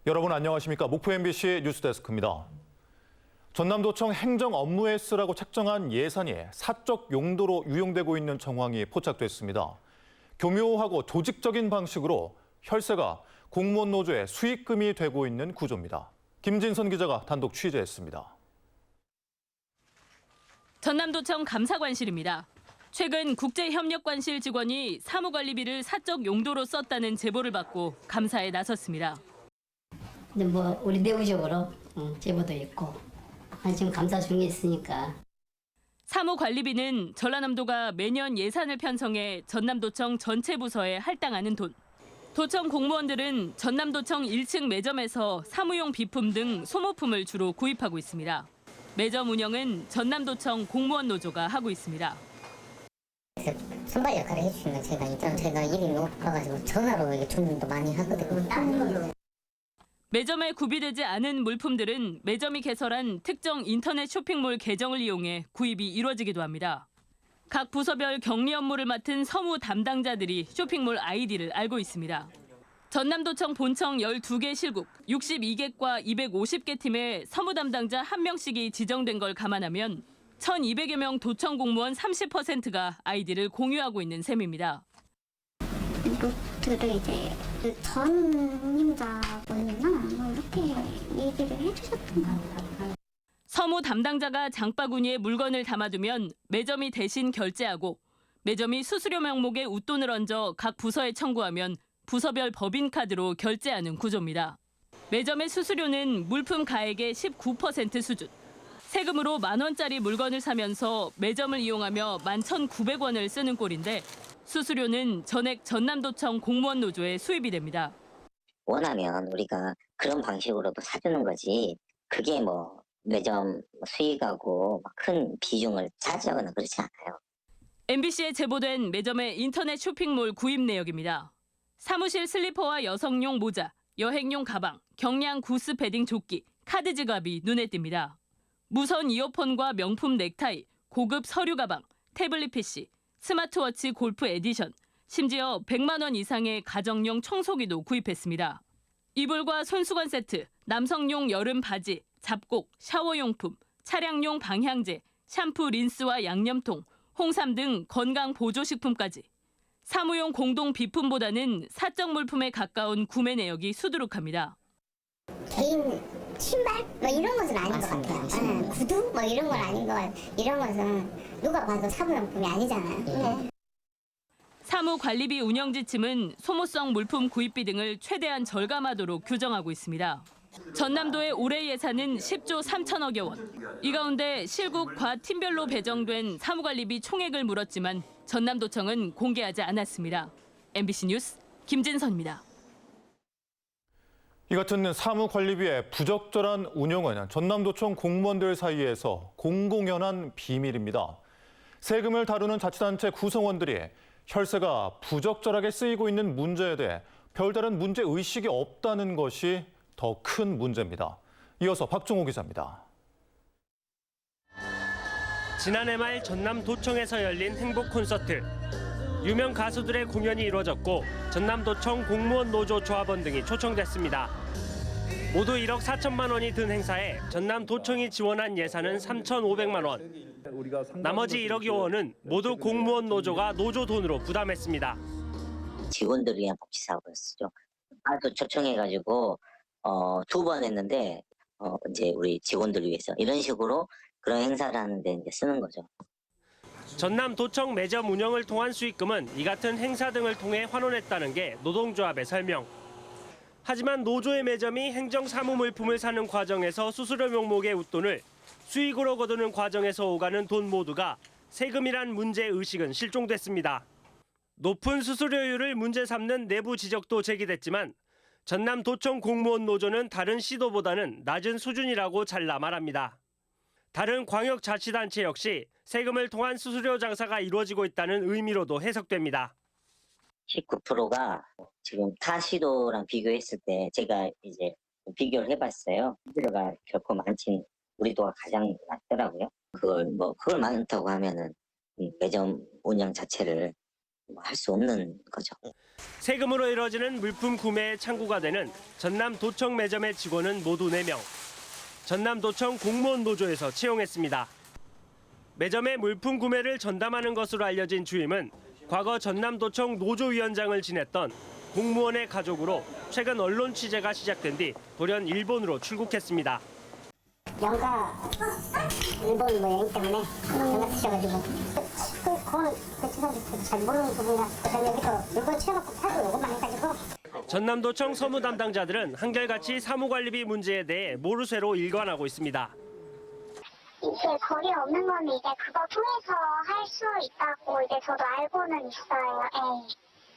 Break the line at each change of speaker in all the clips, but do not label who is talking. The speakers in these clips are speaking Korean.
여러분 안녕하십니까? 목포 MBC 뉴스데스크입니다. 전남도청 행정 업무에 쓰라고 책정한 예산이 사적 용도로 유용되고 있는 정황이 포착됐습니다. 교묘하고 조직적인 방식으로 혈세가 공무원 노조의 수익금이 되고 있는 구조입니다. 김진선 기자가 단독 취재했습니다.
전남도청 감사관실입니다. 최근 국제협력관실 직원이 사무관리비를 사적 용도로 썼다는 제보를 받고 감사에 나섰습니다.
근데 우리 내부적으로 제보도 있고 지금 감사 중에 있으니까.
사무관리비는 전라남도가 매년 예산을 편성해 전남도청 전체 부서에 할당하는 돈. 도청 공무원들은 전남도청 1층 매점에서 사무용 비품 등 소모품을 주로 구입하고 있습니다. 매점 운영은 전남도청 공무원 노조가 하고 있습니다.
선발 역할을 해주시면 제가 일이 너무 바빠가지고 전화로 이게 주문도 많이 하거든요.
매점에 구비되지 않은 물품들은 매점이 개설한 특정 인터넷 쇼핑몰 계정을 이용해 구입이 이루어지기도 합니다. 각 부서별 격리 업무를 맡은 서무 담당자들이 쇼핑몰 아이디를 알고 있습니다. 전남도청 본청 12개 실국, 62개과 250개 팀에 서무 담당자 1명씩이 지정된 걸 감안하면 1,200여 명 도청 공무원 30%가 아이디를 공유하고 있는 셈입니다.
노트를 이제 전임자분이나 이렇게 얘기를 해주셨던 것 같아요.
서무 담당자가 장바구니에 물건을 담아두면 매점이 대신 결제하고 매점이 수수료 명목에 웃돈을 얹어 각 부서에 청구하면 부서별 법인카드로 결제하는 구조입니다. 매점의 수수료는 물품 가액의 19% 수준. 세금으로 10,000원짜리 물건을 사면서 매점을 이용하며 11,900원을 쓰는 꼴인데 수수료는 전액 전남도청 공무원 노조에 수입이 됩니다.
원하면 우리가 그런 방식으로도 사주는 거지 그게 매점 수익하고 큰 비중을 차지하거나 그렇지 않아요.
MBC에 제보된 매점의 인터넷 쇼핑몰 구입 내역입니다. 사무실 슬리퍼와 여성용 모자, 여행용 가방, 경량 구스 패딩 조끼, 카드 지갑이 눈에 띕니다. 무선 이어폰과 명품 넥타이, 고급 서류 가방, 태블릿 PC, 스마트워치 골프 에디션, 심지어 100만 원 이상의 가정용 청소기도 구입했습니다. 이불과 손수건 세트, 남성용 여름 바지, 잡곡, 샤워용품, 차량용 방향제, 샴푸 린스와 양념통, 홍삼 등 건강 보조식품까지. 사무용 공동 비품보다는 사적 물품에 가까운 구매 내역이 수두룩합니다.
개인 신발 이런 것은 아닌 것 같아요. 구두 이런 건 아닌 것 같아요. 이런 것은 누가 봐도 사무용품이 아니잖아요.
사무관리비 운영 지침은 소모성 물품 구입비 등을 최대한 절감하도록 규정하고 있습니다. 전남도의 올해 예산은 10조 3천억여 원. 이 가운데 실국 과 팀별로 배정된 사무관리비 총액을 물었지만 전남도청은 공개하지 않았습니다. MBC 뉴스 김진선입니다.
이 같은 사무관리비의 부적절한 운용은 전남도청 공무원들 사이에서 공공연한 비밀입니다. 세금을 다루는 자치단체 구성원들이 혈세가 부적절하게 쓰이고 있는 문제에 대해 별다른 문제의식이 없다는 것이 더 큰 문제입니다. 이어서 박종호 기자입니다.
지난해 말 전남도청에서 열린 행복 콘서트. 유명 가수들의 공연이 이루어졌고 전남도청 공무원 노조 조합원 등이 초청됐습니다. 모두 1억 4천만 원이 든 행사에 전남도청이 지원한 예산은 3,500만 원. 나머지 1억여 원은 모두 공무원 노조가 노조 돈으로 부담했습니다.
직원들을 위한 복지사업이었죠. 또 초청해가지고 2번 했는데 이제 우리 직원들을 위해서 이런 식으로 그런 행사를 하는데 이제 쓰는 거죠.
전남도청 매점 운영을 통한 수익금은 이 같은 행사 등을 통해 환원했다는 게 노동조합의 설명. 하지만 노조의 매점이 행정사무물품을 사는 과정에서 수수료 명목의 웃돈을 수익으로 거두는 과정에서 오가는 돈 모두가 세금이란 문제의식은 실종됐습니다. 높은 수수료율을 문제 삼는 내부 지적도 제기됐지만 전남도청 공무원 노조는 다른 시도보다는 낮은 수준이라고 잘라 말합니다. 다른 광역자치단체 역시 세금을 통한 수수료 장사가 이루어지고 있다는 의미로도 해석됩니다.
19%가 지금 타 시도랑 비교했을 때 제가 이제 비교를 해봤어요. 수수료가 결코 많진 우리 도가 가장 낮더라고요. 그걸 많다고 하면은 매점 운영 자체를 할 수 없는 거죠.
세금으로 이뤄지는 물품 구매의 창구가 되는 전남도청 매점의 직원은 모두 4명. 전남도청 공무원 노조에서 채용했습니다. 매점의 물품 구매를 전담하는 것으로 알려진 주임은 과거 전남도청 노조위원장을 지냈던 공무원의 가족으로 최근 언론 취재가 시작된 뒤 돌연 일본으로 출국했습니다.
영가 일본 뭐 여행 때문에 연락 주셔가지고 그거는 그 잘 모르는 부분이라 그다음에 여기서 물건 채워놓고 팔고 요것만 해가지고.
전남도청 서무 담당자들은 한결같이 사무관리비 문제에 대해 모르쇠로 일관하고 있습니다.
이제 거리 없는 건 이제 그거 통해서 할 수 있다고 이제 저도 알고는 있어요.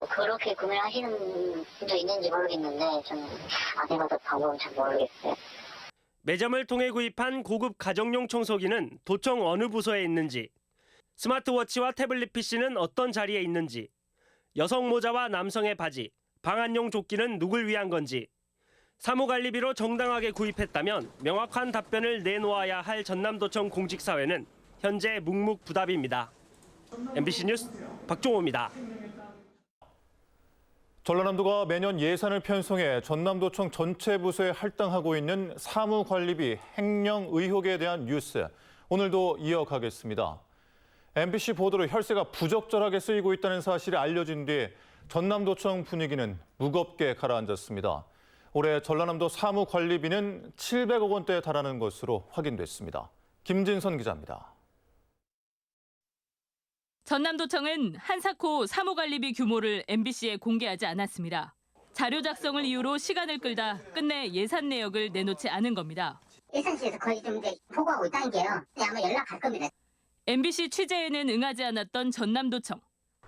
그렇게 구매를 하시는 분도 있는지 모르겠는데 저는 안 해봐서 방법은 잘 모르겠어요.
매점을 통해 구입한 고급 가정용 청소기는 도청 어느 부서에 있는지, 스마트워치와 태블릿 PC는 어떤 자리에 있는지, 여성 모자와 남성의 바지, 방한용 조끼는 누굴 위한 건지, 사무관리비로 정당하게 구입했다면 명확한 답변을 내놓아야 할 전남도청 공직사회는 현재 묵묵부답입니다. MBC 뉴스 박종호입니다.
전라남도가 매년 예산을 편성해 전남도청 전체 부서에 할당하고 있는 사무관리비 횡령 의혹에 대한 뉴스, 오늘도 이어가겠습니다. MBC 보도로 혈세가 부적절하게 쓰이고 있다는 사실이 알려진 뒤 전남도청 분위기는 무겁게 가라앉았습니다. 올해 전라남도 사무관리비는 700억 원대에 달하는 것으로 확인됐습니다. 김진선 기자입니다.
전남도청은 한사코 사무관리비 규모를 MBC에 공개하지 않았습니다. 자료 작성을 이유로 시간을 끌다 끝내 예산 내역을 내놓지 않은 겁니다.
예산실에서 거의 좀 이제 보고하고 있다는 게요. 아마 연락 갈 겁니다.
MBC 취재에는 응하지 않았던 전남도청.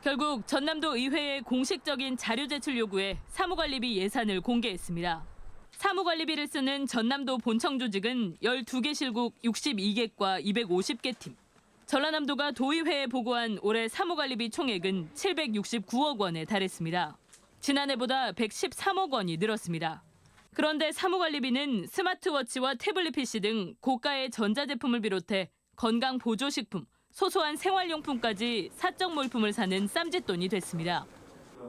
결국 전남도 의회의 공식적인 자료 제출 요구에 사무관리비 예산을 공개했습니다. 사무관리비를 쓰는 전남도 본청 조직은 12개 실국 62개과 250개 팀. 전라남도가 도의회에 보고한 올해 사무관리비 총액은 769억 원에 달했습니다. 지난해보다 113억 원이 늘었습니다. 그런데 사무관리비는 스마트워치와 태블릿 PC 등 고가의 전자제품을 비롯해 건강보조식품, 소소한 생활용품까지 사적 몰품을 사는 쌈짓돈이 됐습니다.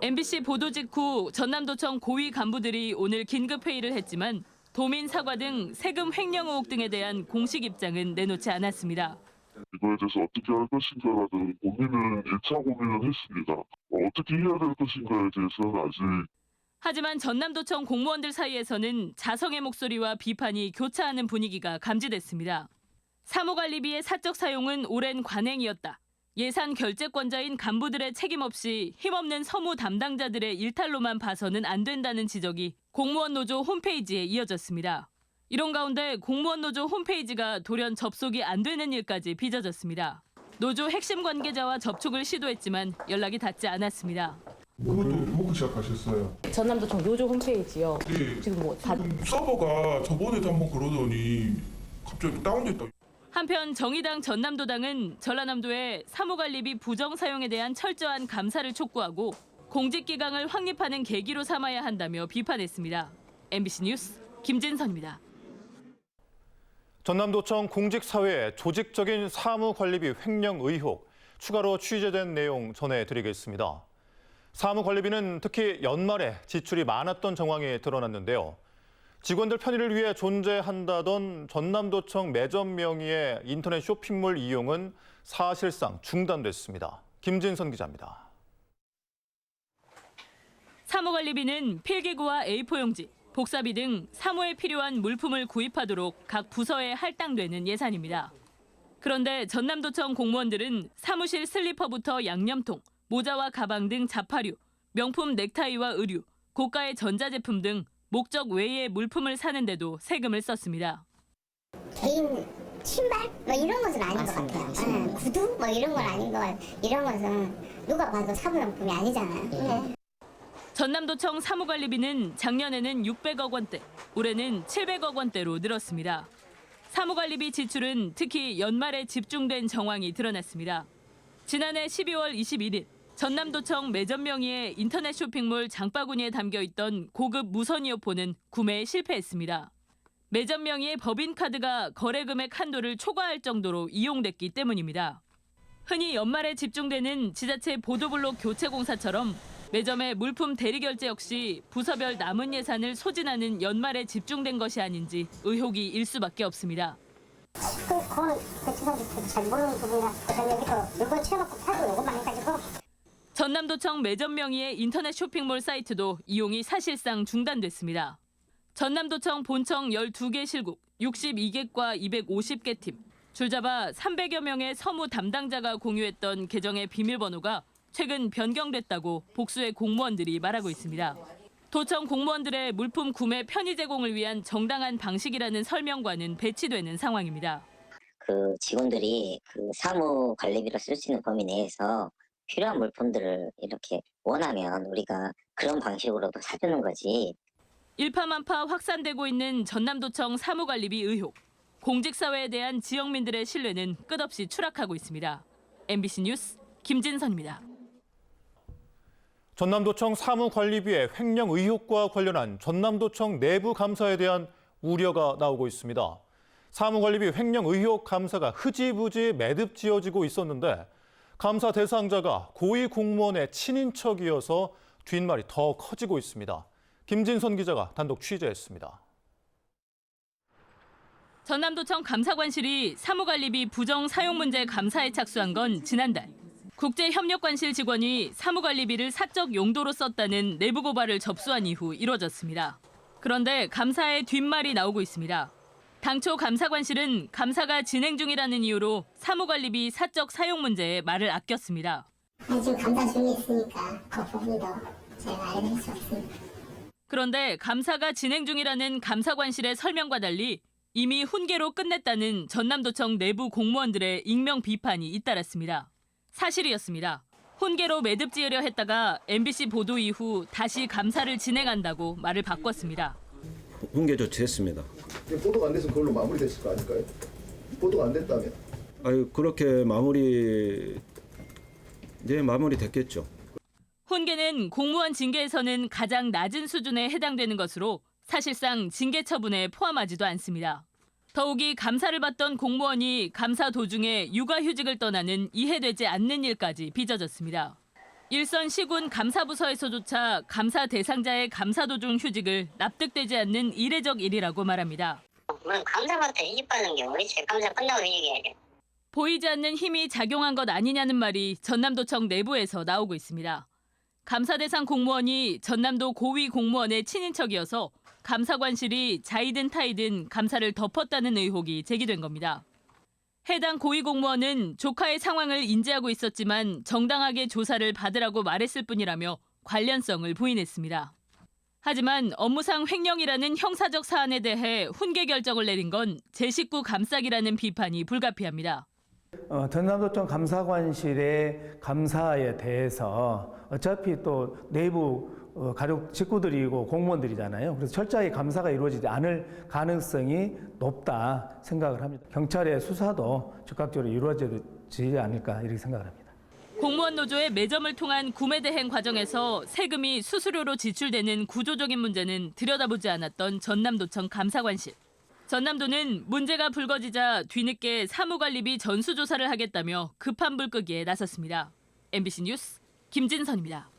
MBC 보도 직후 전남도청 고위 간부들이 오늘 긴급회의를 했지만 도민 사과 등 세금 횡령 의혹 등에 대한 공식 입장은 내놓지 않았습니다.
이거에 대해서 어떻게 할 것인가라는 고민은 1차 고민을 했습니다. 어떻게 해야 될 것인가에 대해서는 아직.
하지만 전남도청 공무원들 사이에서는 자성의 목소리와 비판이 교차하는 분위기가 감지됐습니다. 사무관리비의 사적 사용은 오랜 관행이었다. 예산 결재권자인 간부들의 책임 없이 힘없는 서무 담당자들의 일탈로만 봐서는 안 된다는 지적이 공무원 노조 홈페이지에 이어졌습니다. 이런 가운데 공무원 노조 홈페이지가 돌연 접속이 안 되는 일까지 빚어졌습니다. 노조 핵심 관계자와 접촉을 시도했지만 연락이 닿지 않았습니다.
그것도 먹기 시작하셨어요.
전남도청 노조 홈페이지요.
네.
지금 뭐
서버가 저번에도 한번 그러더니 갑자기 다운됐다.
한편 정의당 전남도당은 전라남도의 사무관리비 부정 사용에 대한 철저한 감사를 촉구하고 공직기강을 확립하는 계기로 삼아야 한다며 비판했습니다. MBC 뉴스 김진선입니다.
전남도청 공직사회의 조직적인 사무관리비 횡령 의혹, 추가로 취재된 내용 전해드리겠습니다. 사무관리비는 특히 연말에 지출이 많았던 정황이 드러났는데요. 직원들 편의를 위해 존재한다던 전남도청 매점 명의의 인터넷 쇼핑몰 이용은 사실상 중단됐습니다. 김진선 기자입니다.
사무관리비는 필기구와 A4 용지, 복사비 등 사무에 필요한 물품을 구입하도록 각 부서에 할당되는 예산입니다. 그런데 전남도청 공무원들은 사무실 슬리퍼부터 양념통, 모자와 가방 등 자파류, 명품 넥타이와 의류, 고가의 전자제품 등 목적 외의 물품을 사는데도 세금을 썼습니다.
개인 신발 뭐 이런 것은 아닌 것 같아요. 구두 뭐 이런 건 아닌 것 같아요. 이런 것은 누가 봐도 사무용품이 아니잖아요.
전남도청 사무관리비는 작년에는 600억 원대, 올해는 700억 원대로 늘었습니다. 사무관리비 지출은 특히 연말에 집중된 정황이 드러났습니다. 지난해 12월 21일 전남도청 매점 명의의 인터넷 쇼핑몰 장바구니에 담겨있던 고급 무선 이어폰은 구매에 실패했습니다. 매점 명의의 법인카드가 거래 금액 한도를 초과할 정도로 이용됐기 때문입니다. 흔히 연말에 집중되는 지자체 보도블록 교체 공사처럼 매점의 물품 대리 결제 역시 부서별 남은 예산을 소진하는 연말에 집중된 것이 아닌지 의혹이 일 수밖에 없습니다.
그거는 죄송한데 잘 모르는 부분이라 그다음에 여기서 물건 채워놓고 팔고 요것만 해가지고.
전남도청 매점 명의의 인터넷 쇼핑몰 사이트도 이용이 사실상 중단됐습니다. 전남도청 본청 12개 실국, 62개과 250개 팀, 줄잡아 300여 명의 서무 담당자가 공유했던 계정의 비밀번호가 최근 변경됐다고 복수의 공무원들이 말하고 있습니다. 도청 공무원들의 물품 구매 편의 제공을 위한 정당한 방식이라는 설명과는 배치되는 상황입니다.
그 직원들이 그 사무 관리비로 쓸 수 있는 범위 내에서 필요한 물품들을 이렇게 원하면 우리가 그런 방식으로도 사주는 거지.
일파만파 확산되고 있는 전남도청 사무관리비 의혹. 공직사회에 대한 지역민들의 신뢰는 끝없이 추락하고 있습니다. MBC 뉴스 김진선입니다.
전남도청 사무관리비의 횡령 의혹과 관련한 전남도청 내부 감사에 대한 우려가 나오고 있습니다. 사무관리비 횡령 의혹 감사가 흐지부지 매듭지어지고 있었는데 감사 대상자가 고위 공무원의 친인척이어서 뒷말이 더 커지고 있습니다. 김진선 기자가 단독 취재했습니다.
전남도청 감사관실이 사무관리비 부정 사용 문제 감사에 착수한 건 지난달. 국제협력관실 직원이 사무관리비를 사적 용도로 썼다는 내부 고발을 접수한 이후 이뤄졌습니다. 그런데 감사에 뒷말이 나오고 있습니다. 당초 감사관실은 감사가 진행 중이라는 이유로 사무관리비 사적 사용 문제에 말을 아꼈습니다.
지금 감사 중에 있으니까 그 부분도 제가 알려드릴 수 없습니다.
그런데 감사가 진행 중이라는 감사관실의 설명과 달리 이미 훈계로 끝냈다는 전남도청 내부 공무원들의 익명 비판이 잇따랐습니다. 사실이었습니다. 훈계로 매듭 지으려 했다가 MBC 보도 이후 다시 감사를 진행한다고 말을 바꿨습니다.
훈계 조치했습니다.
보도가 안 돼서 그걸로 마무리됐을 거 아닐까요? 보도가 안 됐다면?
그렇게 마무리됐겠죠.
훈계는 공무원 징계에서는 가장 낮은 수준에 해당되는 것으로 사실상 징계 처분에 포함하지도 않습니다. 더욱이 감사를 받던 공무원이 감사 도중에 육아휴직을 떠나는 이해되지 않는 일까지 빚어졌습니다. 일선 시군 감사부서에서조차 감사 대상자의 감사 도중 휴직을 납득되지 않는 이례적 일이라고 말합니다.
물론 감사부터 휴직받는 게 우리 감사 끝나고 휴직해야죠.
보이지 않는 힘이 작용한 것 아니냐는 말이 전남도청 내부에서 나오고 있습니다. 감사 대상 공무원이 전남도 고위 공무원의 친인척이어서 감사관실이 자이든 타이든 감사를 덮었다는 의혹이 제기된 겁니다. 해당 고위 공무원은 조카의 상황을 인지하고 있었지만 정당하게 조사를 받으라고 말했을 뿐이라며 관련성을 부인했습니다. 하지만 업무상 횡령이라는 형사적 사안에 대해 훈계 결정을 내린 건 제 식구 감싸기라는 비판이 불가피합니다.
전남도청 감사관실의 감사에 대해서 어차피 또 내부 가족 식구들이고 공무원들이잖아요. 그래서 철저하게 감사가 이루어지지 않을 가능성이 높다 생각을 합니다. 경찰의 수사도 즉각적으로 이루어지지 않을까 이렇게 생각을 합니다.
공무원 노조의 매점을 통한 구매 대행 과정에서 세금이 수수료로 지출되는 구조적인 문제는 들여다보지 않았던 전남도청 감사관실. 전남도는 문제가 불거지자 뒤늦게 사무관리비 전수조사를 하겠다며 급한 불 끄기에 나섰습니다. MBC 뉴스 김진선입니다.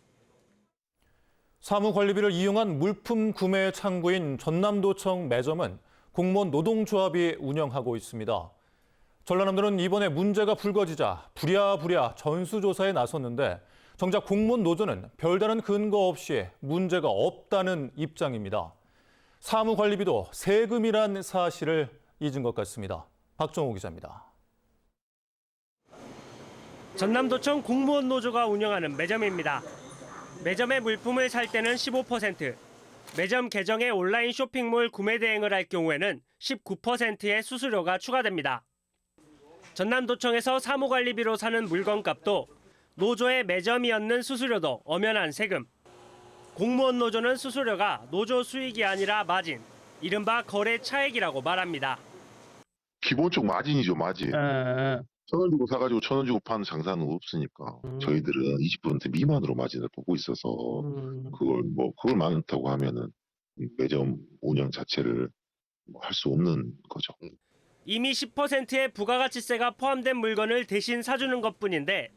사무관리비를 이용한 물품 구매 창구인 전남도청 매점은 공무원 노동조합이 운영하고 있습니다. 전라남도는 이번에 문제가 불거지자 부랴부랴 전수조사에 나섰는데 정작 공무원 노조는 별다른 근거 없이 문제가 없다는 입장입니다. 사무관리비도 세금이란 사실을 잊은 것 같습니다. 박정호 기자입니다.
전남도청 공무원 노조가 운영하는 매점입니다. 매점의 물품을 살 때는 15%, 매점 계정의 온라인 쇼핑몰 구매 대행을 할 경우에는 19%의 수수료가 추가됩니다. 전남도청에서 사무관리비로 사는 물건값도 노조의 매점이 얻는 수수료도 엄연한 세금. 공무원 노조는 수수료가 노조 수익이 아니라 마진, 이른바 거래 차액이라고 말합니다.
기본적 마진이죠, 마진. 1,000원 주고 사가지고 1,000원 주고 파는 장사는 없으니까 저희들은 20% 미만으로 마진을 보고 있어서 그걸 많다고 하면은 매점 운영 자체를 할 수 없는 거죠.
이미 10%의 부가가치세가 포함된 물건을 대신 사주는 것뿐인데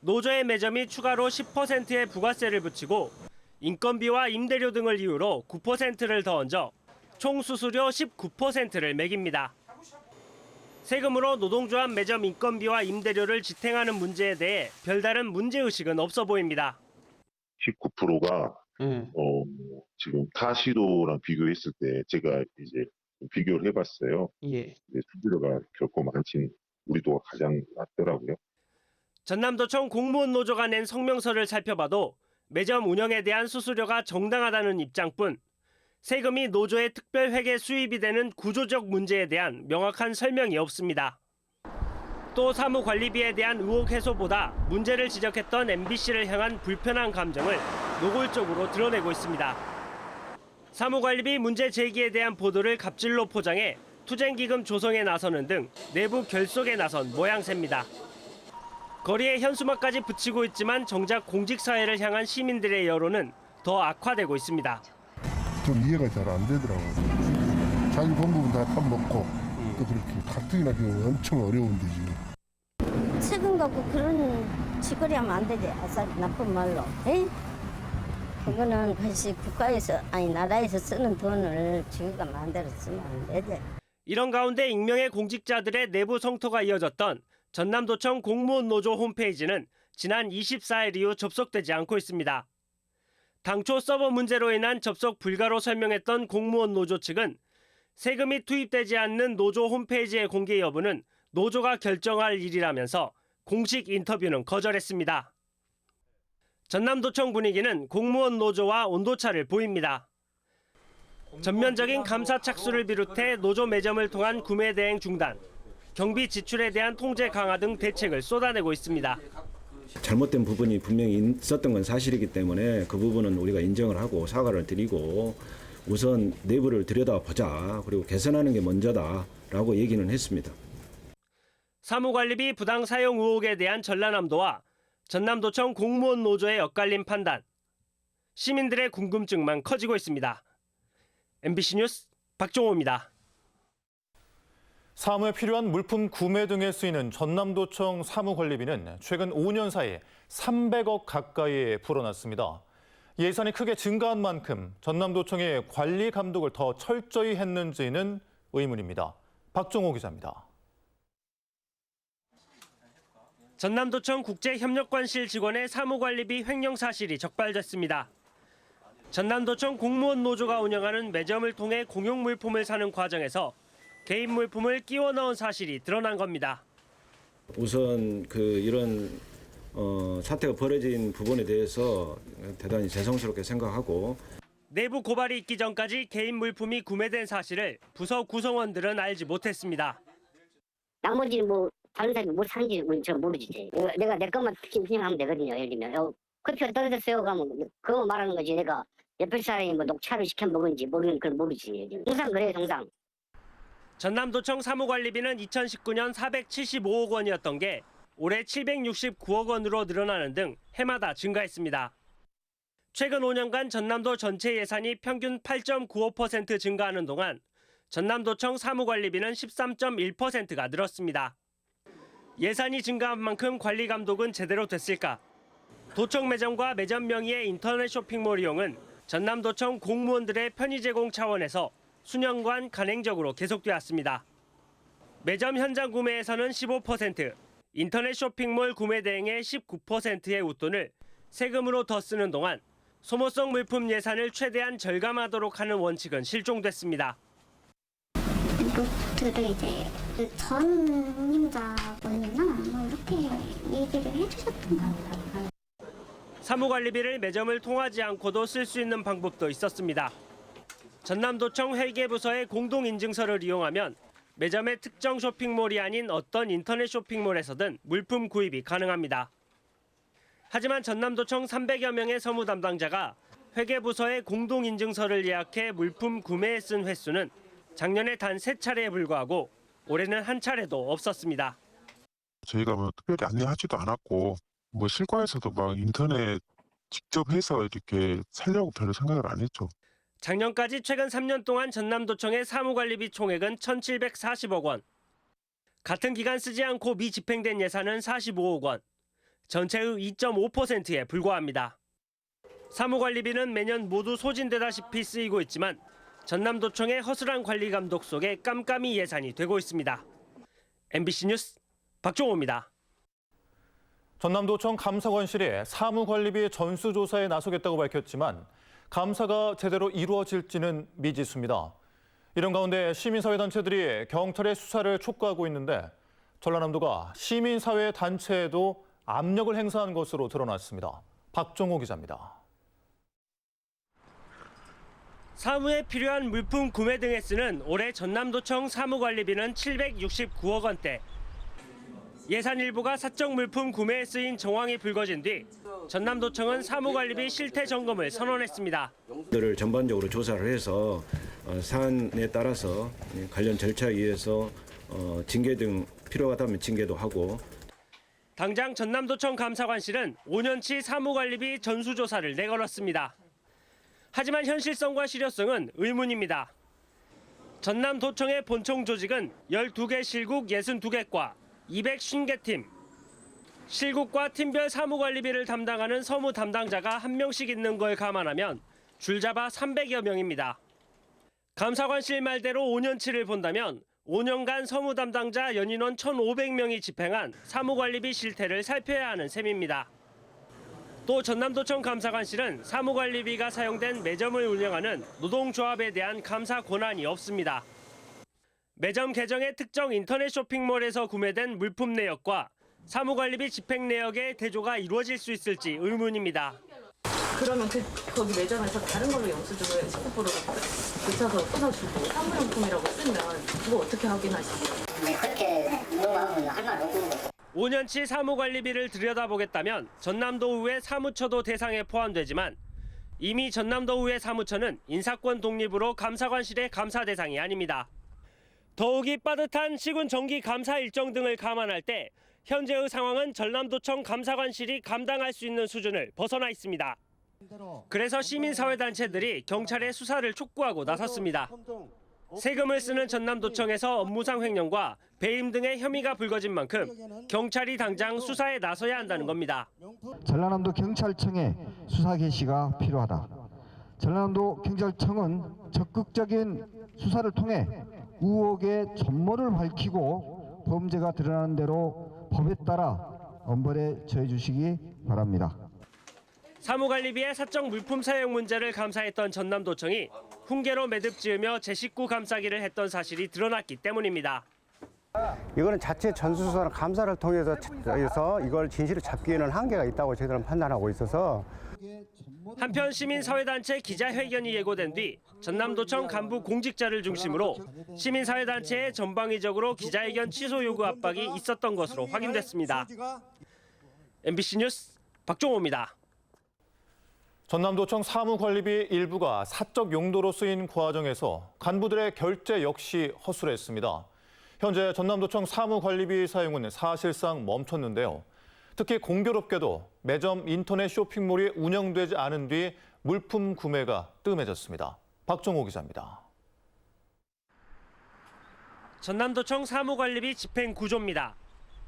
노조의 매점이 추가로 10%의 부가세를 붙이고 인건비와 임대료 등을 이유로 9%를 더 얹어 총 수수료 19%를 매깁니다. 세금으로 노동조합 매점 인건비와 임대료를 지탱하는 문제에 대해 별다른 문제의식은 없어 보입니다.
19%가 지금 타 시도랑 비교했을 때 제가 이제 비교를 해봤어요.
예.
수수료가 결코 많진 우리도가 가장 낮더라고요.
전남도청 공무원 노조가 낸 성명서를 살펴봐도 매점 운영에 대한 수수료가 정당하다는 입장뿐 세금이 노조의 특별회계 수입이 되는 구조적 문제에 대한 명확한 설명이 없습니다. 또 사무관리비에 대한 의혹 해소보다 문제를 지적했던 MBC를 향한 불편한 감정을 노골적으로 드러내고 있습니다. 사무관리비 문제 제기에 대한 보도를 갑질로 포장해 투쟁기금 조성에 나서는 등 내부 결속에 나선 모양새입니다. 거리에 현수막까지 붙이고 있지만 정작 공직사회를 향한 시민들의 여론은 더 악화되고 있습니다.
좀 이해가 잘 안 되더라고요. 자기 본부는 다 탑먹고 또 그렇게 가뜩이나 엄청 어려운데 지금.
세금 갖고 그런 짓거리 하면 안 되지. 아싸 나쁜 말로. 에이? 그거는 사실 국가에서 아니 나라에서 쓰는 돈을 지가 마음대로 쓰면 안 되지.
이런 가운데 익명의 공직자들의 내부 성토가 이어졌던 전남도청 공무원 노조 홈페이지는 지난 24일 이후 접속되지 않고 있습니다. 당초 서버 문제로 인한 접속 불가로 설명했던 공무원 노조 측은 세금이 투입되지 않는 노조 홈페이지의 공개 여부는 노조가 결정할 일이라면서 공식 인터뷰는 거절했습니다. 전남도청 분위기는 공무원 노조와 온도차를 보입니다. 전면적인 감사 착수를 비롯해 노조 매점을 통한 구매 대행 중단, 경비 지출에 대한 통제 강화 등 대책을 쏟아내고 있습니다.
잘못된 부분이 분명히 있었던 건 사실이기 때문에 그 부분은 우리가 인정을 하고 사과를 드리고 우선 내부를 들여다보자. 그리고 개선하는 게 먼저다라고 얘기는 했습니다.
사무관리비 부당 사용 의혹에 대한 전라남도와 전남도청 공무원 노조의 엇갈린 판단, 시민들의 궁금증만 커지고 있습니다. MBC 뉴스 박종호입니다.
사무에 필요한 물품 구매 등에 쓰이는 전남도청 사무관리비는 최근 5년 사이에 300억 가까이 불어났습니다. 예산이 크게 증가한 만큼 전남도청의 관리 감독을 더 철저히 했는지는 의문입니다. 박종호 기자입니다.
전남도청 국제협력관실 직원의 사무관리비 횡령 사실이 적발됐습니다. 전남도청 공무원 노조가 운영하는 매점을 통해 공용 물품을 사는 과정에서 개인 물품을 끼워 넣은 사실이 드러난 겁니다.
우선 이런 사태가 벌어진 부분에 대해서 대단히 죄송스럽게 생각하고
내부 고발이 있기 전까지 개인 물품이 구매된 사실을 부서 구성원들은 알지 못했습니다.
나머지는 뭐 다른 사람이 뭘 사는지 저 모르지. 내가 내 것만 그냥 하면 되거든요. 예를 들면 커피가 떨어졌어요. 그러면 그거 말하는 거지. 내가 옆에 사람이 뭐 녹차를 시켜 먹은지 모르는 걸 모르지. 항상 그래요. 항상.
전남도청 사무관리비는 2019년 475억 원이었던 게 올해 769억 원으로 늘어나는 등 해마다 증가했습니다. 최근 5년간 전남도 전체 예산이 평균 8.95% 증가하는 동안 전남도청 사무관리비는 13.1%가 늘었습니다. 예산이 증가한 만큼 관리 감독은 제대로 됐을까? 도청 매점과 매점 명의의 인터넷 쇼핑몰 이용은 전남도청 공무원들의 편의 제공 차원에서 수년간 간행적으로 계속되었습니다. 매점 현장 구매에서는 15%, 인터넷 쇼핑몰 구매 대행의 19%의 웃돈을 세금으로 더 쓰는 동안 소모성 물품 예산을 최대한 절감하도록 하는 원칙은 실종됐습니다.
그때 이제 전임자분이나 뭐 이렇게 얘기를 해주셨던 것 같아요.
사무관리비를 매점을 통하지 않고도 쓸 수 있는 방법도 있었습니다. 전남도청 회계부서의 공동인증서를 이용하면 매점의 특정 쇼핑몰이 아닌 어떤 인터넷 쇼핑몰에서든 물품 구입이 가능합니다. 하지만 전남도청 300여 명의 서무 담당자가 회계부서의 공동인증서를 예약해 물품 구매에 쓴 횟수는 작년에 단 3차례에 불과하고 올해는 한 차례도 없었습니다.
저희가 뭐 특별히 안내하지도 않았고 뭐 실과에서도 막 인터넷 직접 해서 이렇게 살려고 별로 생각을 안 했죠.
작년까지 최근 3년 동안 전남도청의 사무관리비 총액은 1,740억 원, 같은 기간 쓰지 않고 미집행된 예산은 45억 원, 전체의 2.5%에 불과합니다. 사무관리비는 매년 모두 소진되다시피 쓰이고 있지만 전남도청의 허술한 관리 감독 속에 깜깜이 예산이 되고 있습니다. MBC 뉴스 박종호입니다.
전남도청 감사관실이 사무관리비 전수조사에 나서겠다고 밝혔지만 감사가 제대로 이루어질지는 미지수입니다. 이런 가운데 시민사회단체들이 경찰의 수사를 촉구하고 있는데 전라남도가 시민사회단체에도 압력을 행사한 것으로 드러났습니다. 박종호 기자입니다.
사무에 필요한 물품 구매 등에 쓰는 올해 전남도청 사무관리비는 769억 원대. 예산 일부가 사적 물품 구매에 쓰인 정황이 불거진 뒤 전남도청은 사무관리비 실태 점검을 선언했습니다.
들을 전반적으로 조사를 해서 사안에 따라서 관련 절차에 의해서 징계 등 필요하다면 징계도 하고.
당장 전남도청 감사관실은 5년치 사무관리비 전수조사를 내걸었습니다. 하지만 현실성과 실효성은 의문입니다. 전남도청의 본청 조직은 12개 실국 62개과 250개 팀, 실국과 팀별 사무관리비를 담당하는 서무 담당자가 1명씩 있는 걸 감안하면 줄잡아 300여 명입니다. 감사관실 말대로 5년치를 본다면 5년간 서무 담당자 연인원 1,500명이 집행한 사무관리비 실태를 살펴야 하는 셈입니다. 또 전남도청 감사관실은 사무관리비가 사용된 매점을 운영하는 노동조합에 대한 감사 권한이 없습니다. 매점 계정의 특정 인터넷 쇼핑몰에서 구매된 물품 내역과 사무관리비 집행 내역의 대조가 이루어질 수 있을지 의문입니다.
그러면 거기 매점에서 다른 걸로 영수증을 스코프로 붙여서 끊어주고 사무용품이라고 쓰면 그거 어떻게 확인하시죠?
네, 그렇게 물어보면 할 말 없는 거죠.
5년치 사무관리비를 들여다보겠다면 전남도의회 사무처도 대상에 포함되지만 이미 전남도의회 사무처는 인사권 독립으로 감사관실의 감사 대상이 아닙니다. 더욱이 빠듯한 시군 정기 감사 일정 등을 감안할 때 현재의 상황은 전남도청 감사관실이 감당할 수 있는 수준을 벗어나 있습니다. 그래서 시민사회단체들이 경찰의 수사를 촉구하고 나섰습니다. 세금을 쓰는 전남도청에서 업무상 횡령과 배임 등의 혐의가 불거진 만큼 경찰이 당장 수사에 나서야 한다는 겁니다.
전라남도 경찰청의 수사 개시가 필요하다. 전라남도 경찰청은 적극적인 수사를 통해 의혹의 전모를 밝히고 범죄가 드러나는 대로 법에 따라 엄벌에 처해 주시기 바랍니다.
사무관리비의 사적 물품 사용 문제를 감사했던 전남도청이 훈계로 매듭 지으며 제 식구 감싸기를 했던 사실이 드러났기 때문입니다.
이거는 자체 전수조사나 감사를 통해서 이걸 진실을 잡기에는 한계가 있다고 저희들은 판단하고 있어서.
한편 시민사회단체 기자회견이 예고된 뒤 전남도청 간부 공직자를 중심으로 시민사회단체의 전방위적으로 기자회견 취소 요구 압박이 있었던 것으로 확인됐습니다. MBC 뉴스 박종호입니다.
전남도청 사무관리비 일부가 사적 용도로 쓰인 과정에서 간부들의 결제 역시 허술했습니다. 현재 전남도청 사무관리비 사용은 사실상 멈췄는데요. 특히 공교롭게도 매점 인터넷 쇼핑몰이 운영되지 않은 뒤 물품 구매가 뜸해졌습니다. 박정호 기자입니다.
전남도청 사무관리비 집행 구조입니다.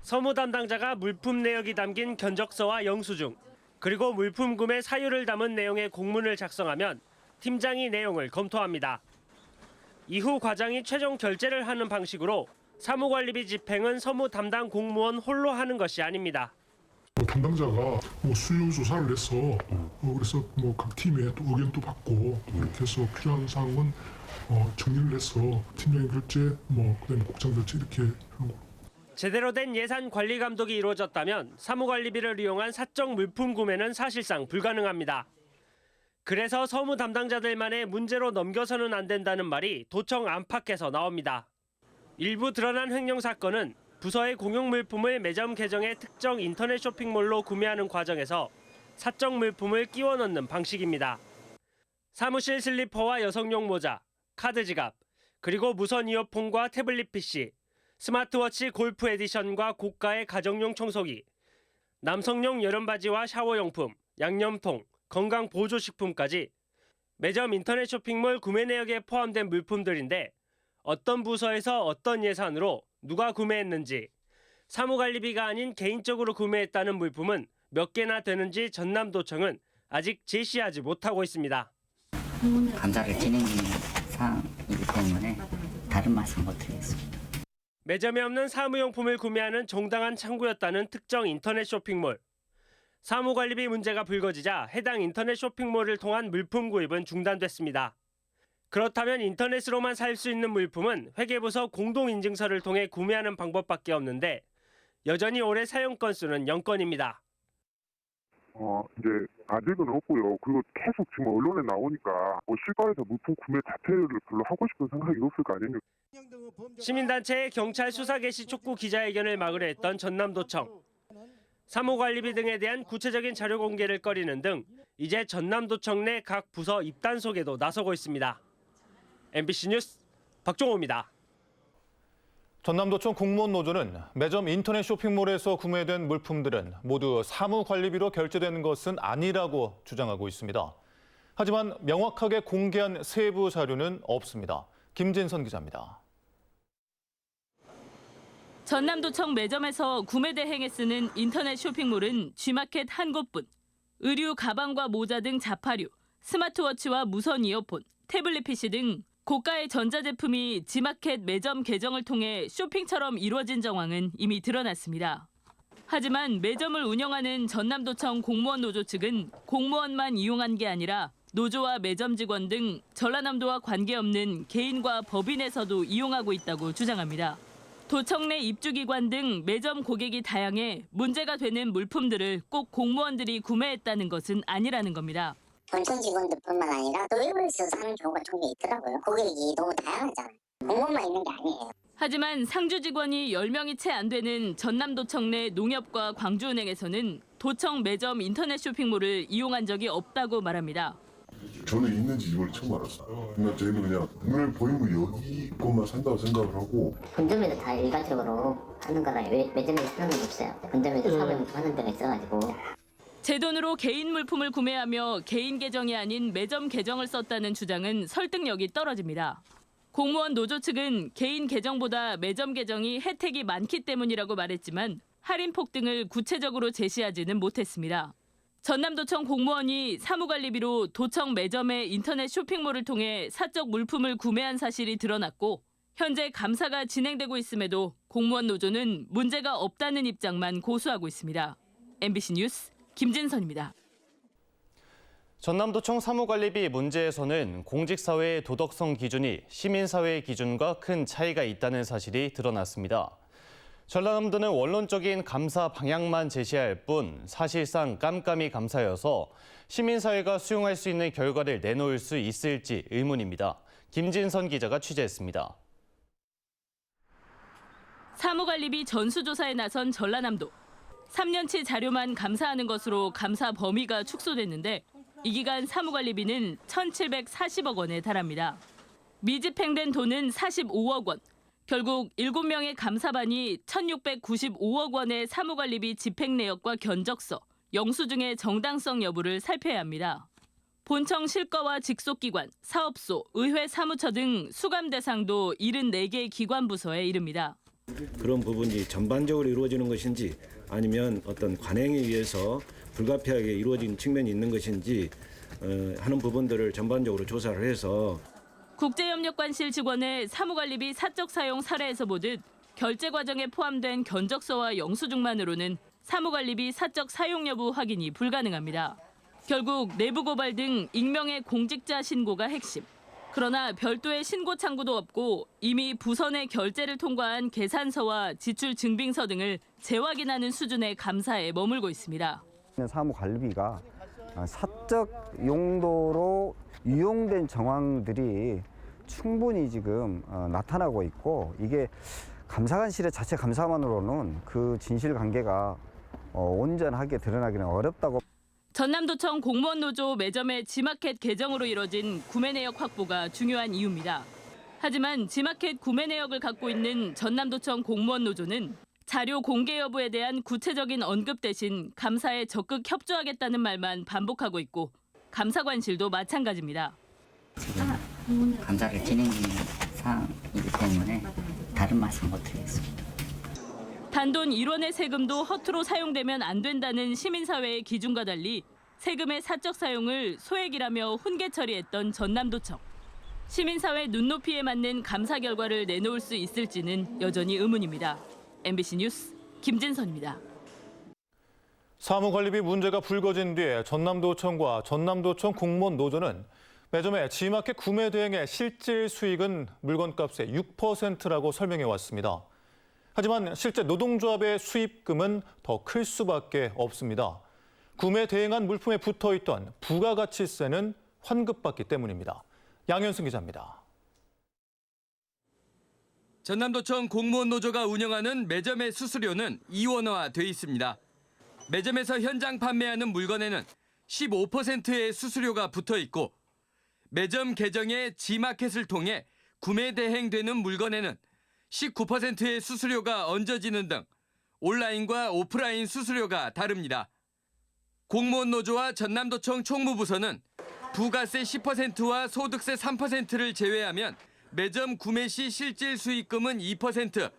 서무 담당자가 물품 내역이 담긴 견적서와 영수증, 그리고 물품 구매 사유를 담은 내용의 공문을 작성하면 팀장이 내용을 검토합니다. 이후 과장이 최종 결제를 하는 방식으로 사무관리비 집행은 서무 담당 공무원 홀로 하는 것이 아닙니다.
담당자가 수요 조사를 해서 그래서 각 팀에 또 의견도 받고 이렇게 해서 필요한 사항은 정리를 해서 팀장님 결제, 그다음에 국장 결제 이렇게 하고.
제대로 된 예산 관리 감독이 이루어졌다면 사무관리비를 이용한 사적 물품 구매는 사실상 불가능합니다. 그래서 서무 담당자들만의 문제로 넘겨서는 안 된다는 말이 도청 안팎에서 나옵니다. 일부 드러난 횡령 사건은 부서의 공용 물품을 매점 계정의 특정 인터넷 쇼핑몰로 구매하는 과정에서 사적 물품을 끼워 넣는 방식입니다. 사무실 슬리퍼와 여성용 모자, 카드 지갑, 그리고 무선 이어폰과 태블릿 PC, 스마트워치 골프 에디션과 고가의 가정용 청소기, 남성용 여름바지와 샤워용품, 양념통, 건강보조식품까지 매점 인터넷 쇼핑몰 구매 내역에 포함된 물품들인데 어떤 부서에서 어떤 예산으로 누가 구매했는지, 사무관리비가 아닌 개인적으로 구매했다는 물품은 몇 개나 되는지 전남도청은 아직 제시하지 못하고 있습니다.
감사를 진행 중인 사항이기 때문에 다른 말씀 못 드리겠습니다.
매점에 없는 사무용품을 구매하는 정당한 창구였다는 특정 인터넷 쇼핑몰. 사무관리비 문제가 불거지자 해당 인터넷 쇼핑몰을 통한 물품 구입은 중단됐습니다. 그렇다면 인터넷으로만 살 수 있는 물품은 회계부서 공동인증서를 통해 구매하는 방법밖에 없는데 여전히 올해 사용 건수는 0건입니다.
이제 아직은 없고요. 그리고 계속 지금 언론에 나오니까 실과에서 물품 구매 자체를 별로 하고 싶은 생각이 없을 거 아닙니까?
시민단체의 경찰 수사 개시 촉구 기자회견을 막으려 했던 전남도청. 사무관리비 등에 대한 구체적인 자료 공개를 꺼리는 등 이제 전남도청 내 각 부서 입단 속에도 나서고 있습니다. MBC 뉴스 박종호입니다.
전남도청 공무원 노조는 매점 인터넷 쇼핑몰에서 구매된 물품들은 모두 사무관리비로 결제되는 것은 아니라고 주장하고 있습니다. 하지만 명확하게 공개한 세부 자료는 없습니다. 김진선 기자입니다.
전남도청 매점에서 구매 대행에 쓰는 인터넷 쇼핑몰은 G마켓 한 곳뿐. 의류, 가방과 모자 등 자파류, 스마트워치와 무선 이어폰, 태블릿 PC 등 고가의 전자제품이 G마켓 매점 계정을 통해 쇼핑처럼 이루어진 정황은 이미 드러났습니다. 하지만 매점을 운영하는 전남도청 공무원 노조 측은 공무원만 이용한 게 아니라 노조와 매점 직원 등 전라남도와 관계없는 개인과 법인에서도 이용하고 있다고 주장합니다. 도청 내 입주기관 등 매점 고객이 다양해 문제가 되는 물품들을 꼭 공무원들이 구매했다는 것은 아니라는 겁니다.
본청 직원들뿐만 아니라 또 외부에서 사는 경우가 종종 있더라고요. 고객이 너무 다양하잖아요. 공무원만 있는 게 아니에요.
하지만 상주 직원이 10명이 채 안 되는 전남도청 내 농협과 광주은행에서는 도청 매점 인터넷 쇼핑몰을 이용한 적이 없다고 말합니다.
저는 있는지 이걸 처음 알았어요. 그러니까 저희는 그냥 눈을 보이면 여기 것만 산다고 생각을 하고.
본점에도 다 일괄적으로 하는 거라 매점에서 쓰는 건 없어요. 본점에도 사무용품 하는 데가 있어가지고.
제 돈으로 개인 물품을 구매하며 개인 계정이 아닌 매점 계정을 썼다는 주장은 설득력이 떨어집니다. 공무원 노조 측은 개인 계정보다 매점 계정이 혜택이 많기 때문이라고 말했지만 할인폭 등을 구체적으로 제시하지는 못했습니다. 전남도청 공무원이 사무관리비로 도청 매점의 인터넷 쇼핑몰을 통해 사적 물품을 구매한 사실이 드러났고 현재 감사가 진행되고 있음에도 공무원 노조는 문제가 없다는 입장만 고수하고 있습니다. MBC 뉴스 김진선입니다.
전남도청 사무관리비 문제에서는 공직사회의 도덕성 기준이 시민사회의 기준과 큰 차이가 있다는 사실이 드러났습니다. 전라남도는 원론적인 감사 방향만 제시할 뿐 사실상 깜깜이 감사여서 시민사회가 수용할 수 있는 결과를 내놓을 수 있을지 의문입니다. 김진선 기자가 취재했습니다.
사무관리비 전수조사에 나선 전라남도. 3년치 자료만 감사하는 것으로 감사 범위가 축소됐는데 이 기간 사무관리비는 1,740억 원에 달합니다. 미집행된 돈은 45억 원. 결국 7명의 감사반이 1,695억 원의 사무관리비 집행 내역과 견적서, 영수증의 정당성 여부를 살펴야 합니다. 본청 실과와 직속기관, 사업소, 의회 사무처 등 수감 대상도 74개 기관 부서에 이릅니다.
그런 부분이 전반적으로 이루어지는 것인지 아니면 어떤 관행에 의해서 불가피하게 이루어진 측면이 있는 것인지 하는 부분들을 전반적으로 조사를 해서
국제협력관실 직원의 사무관리비 사적 사용 사례에서 보듯 결제 과정에 포함된 견적서와 영수증만으로는 사무관리비 사적 사용 여부 확인이 불가능합니다. 결국 내부 고발 등 익명의 공직자 신고가 핵심. 그러나 별도의 신고 창구도 없고 이미 부서 내 결제를 통과한 계산서와 지출 증빙서 등을 재확인하는 수준의 감사에 머물고 있습니다.
사무관리비가 사적 용도로 유용된 정황들이 충분히 지금 나타나고 있고 이게 감사관실의 자체 감사만으로는 그 진실관계가 온전하게 드러나기는 어렵다고.
전남도청 공무원 노조 매점의 G마켓 계정으로 이뤄진 구매 내역 확보가 중요한 이유입니다. 하지만 G마켓 구매 내역을 갖고 있는 전남도청 공무원 노조는 자료 공개 여부에 대한 구체적인 언급 대신 감사에 적극 협조하겠다는 말만 반복하고 있고 감사관실도 마찬가지입니다.
감사를 진행 중인 사항이기 때문에 다른 말씀 못 드리겠습니다.
단돈 1원의 세금도 허투루 사용되면 안 된다는 시민사회의 기준과 달리 세금의 사적 사용을 소액이라며 훈계 처리했던 전남도청. 시민사회 눈높이에 맞는 감사 결과를 내놓을 수 있을지는 여전히 의문입니다. MBC 뉴스 김진선입니다.
사무관리비 문제가 불거진 뒤에 전남도청과 전남도청 공무원 노조는 매점의 G마켓 구매 대행의 실질 수익은 물건값의 6%라고 설명해 왔습니다. 하지만 실제 노동조합의 수입금은 더 클 수밖에 없습니다. 구매 대행한 물품에 붙어있던 부가가치세는 환급받기 때문입니다. 양현승 기자입니다.
전남도청 공무원 노조가 운영하는 매점의 수수료는 이원화돼 있습니다. 매점에서 현장 판매하는 물건에는 15%의 수수료가 붙어 있고 매점 계정의 G마켓을 통해 구매 대행되는 물건에는 19%의 수수료가 얹어지는 등 온라인과 오프라인 수수료가 다릅니다. 공무원 노조와 전남도청 총무부서는 부가세 10%와 소득세 3%를 제외하면 매점 구매 시 실질 수익금은 2%,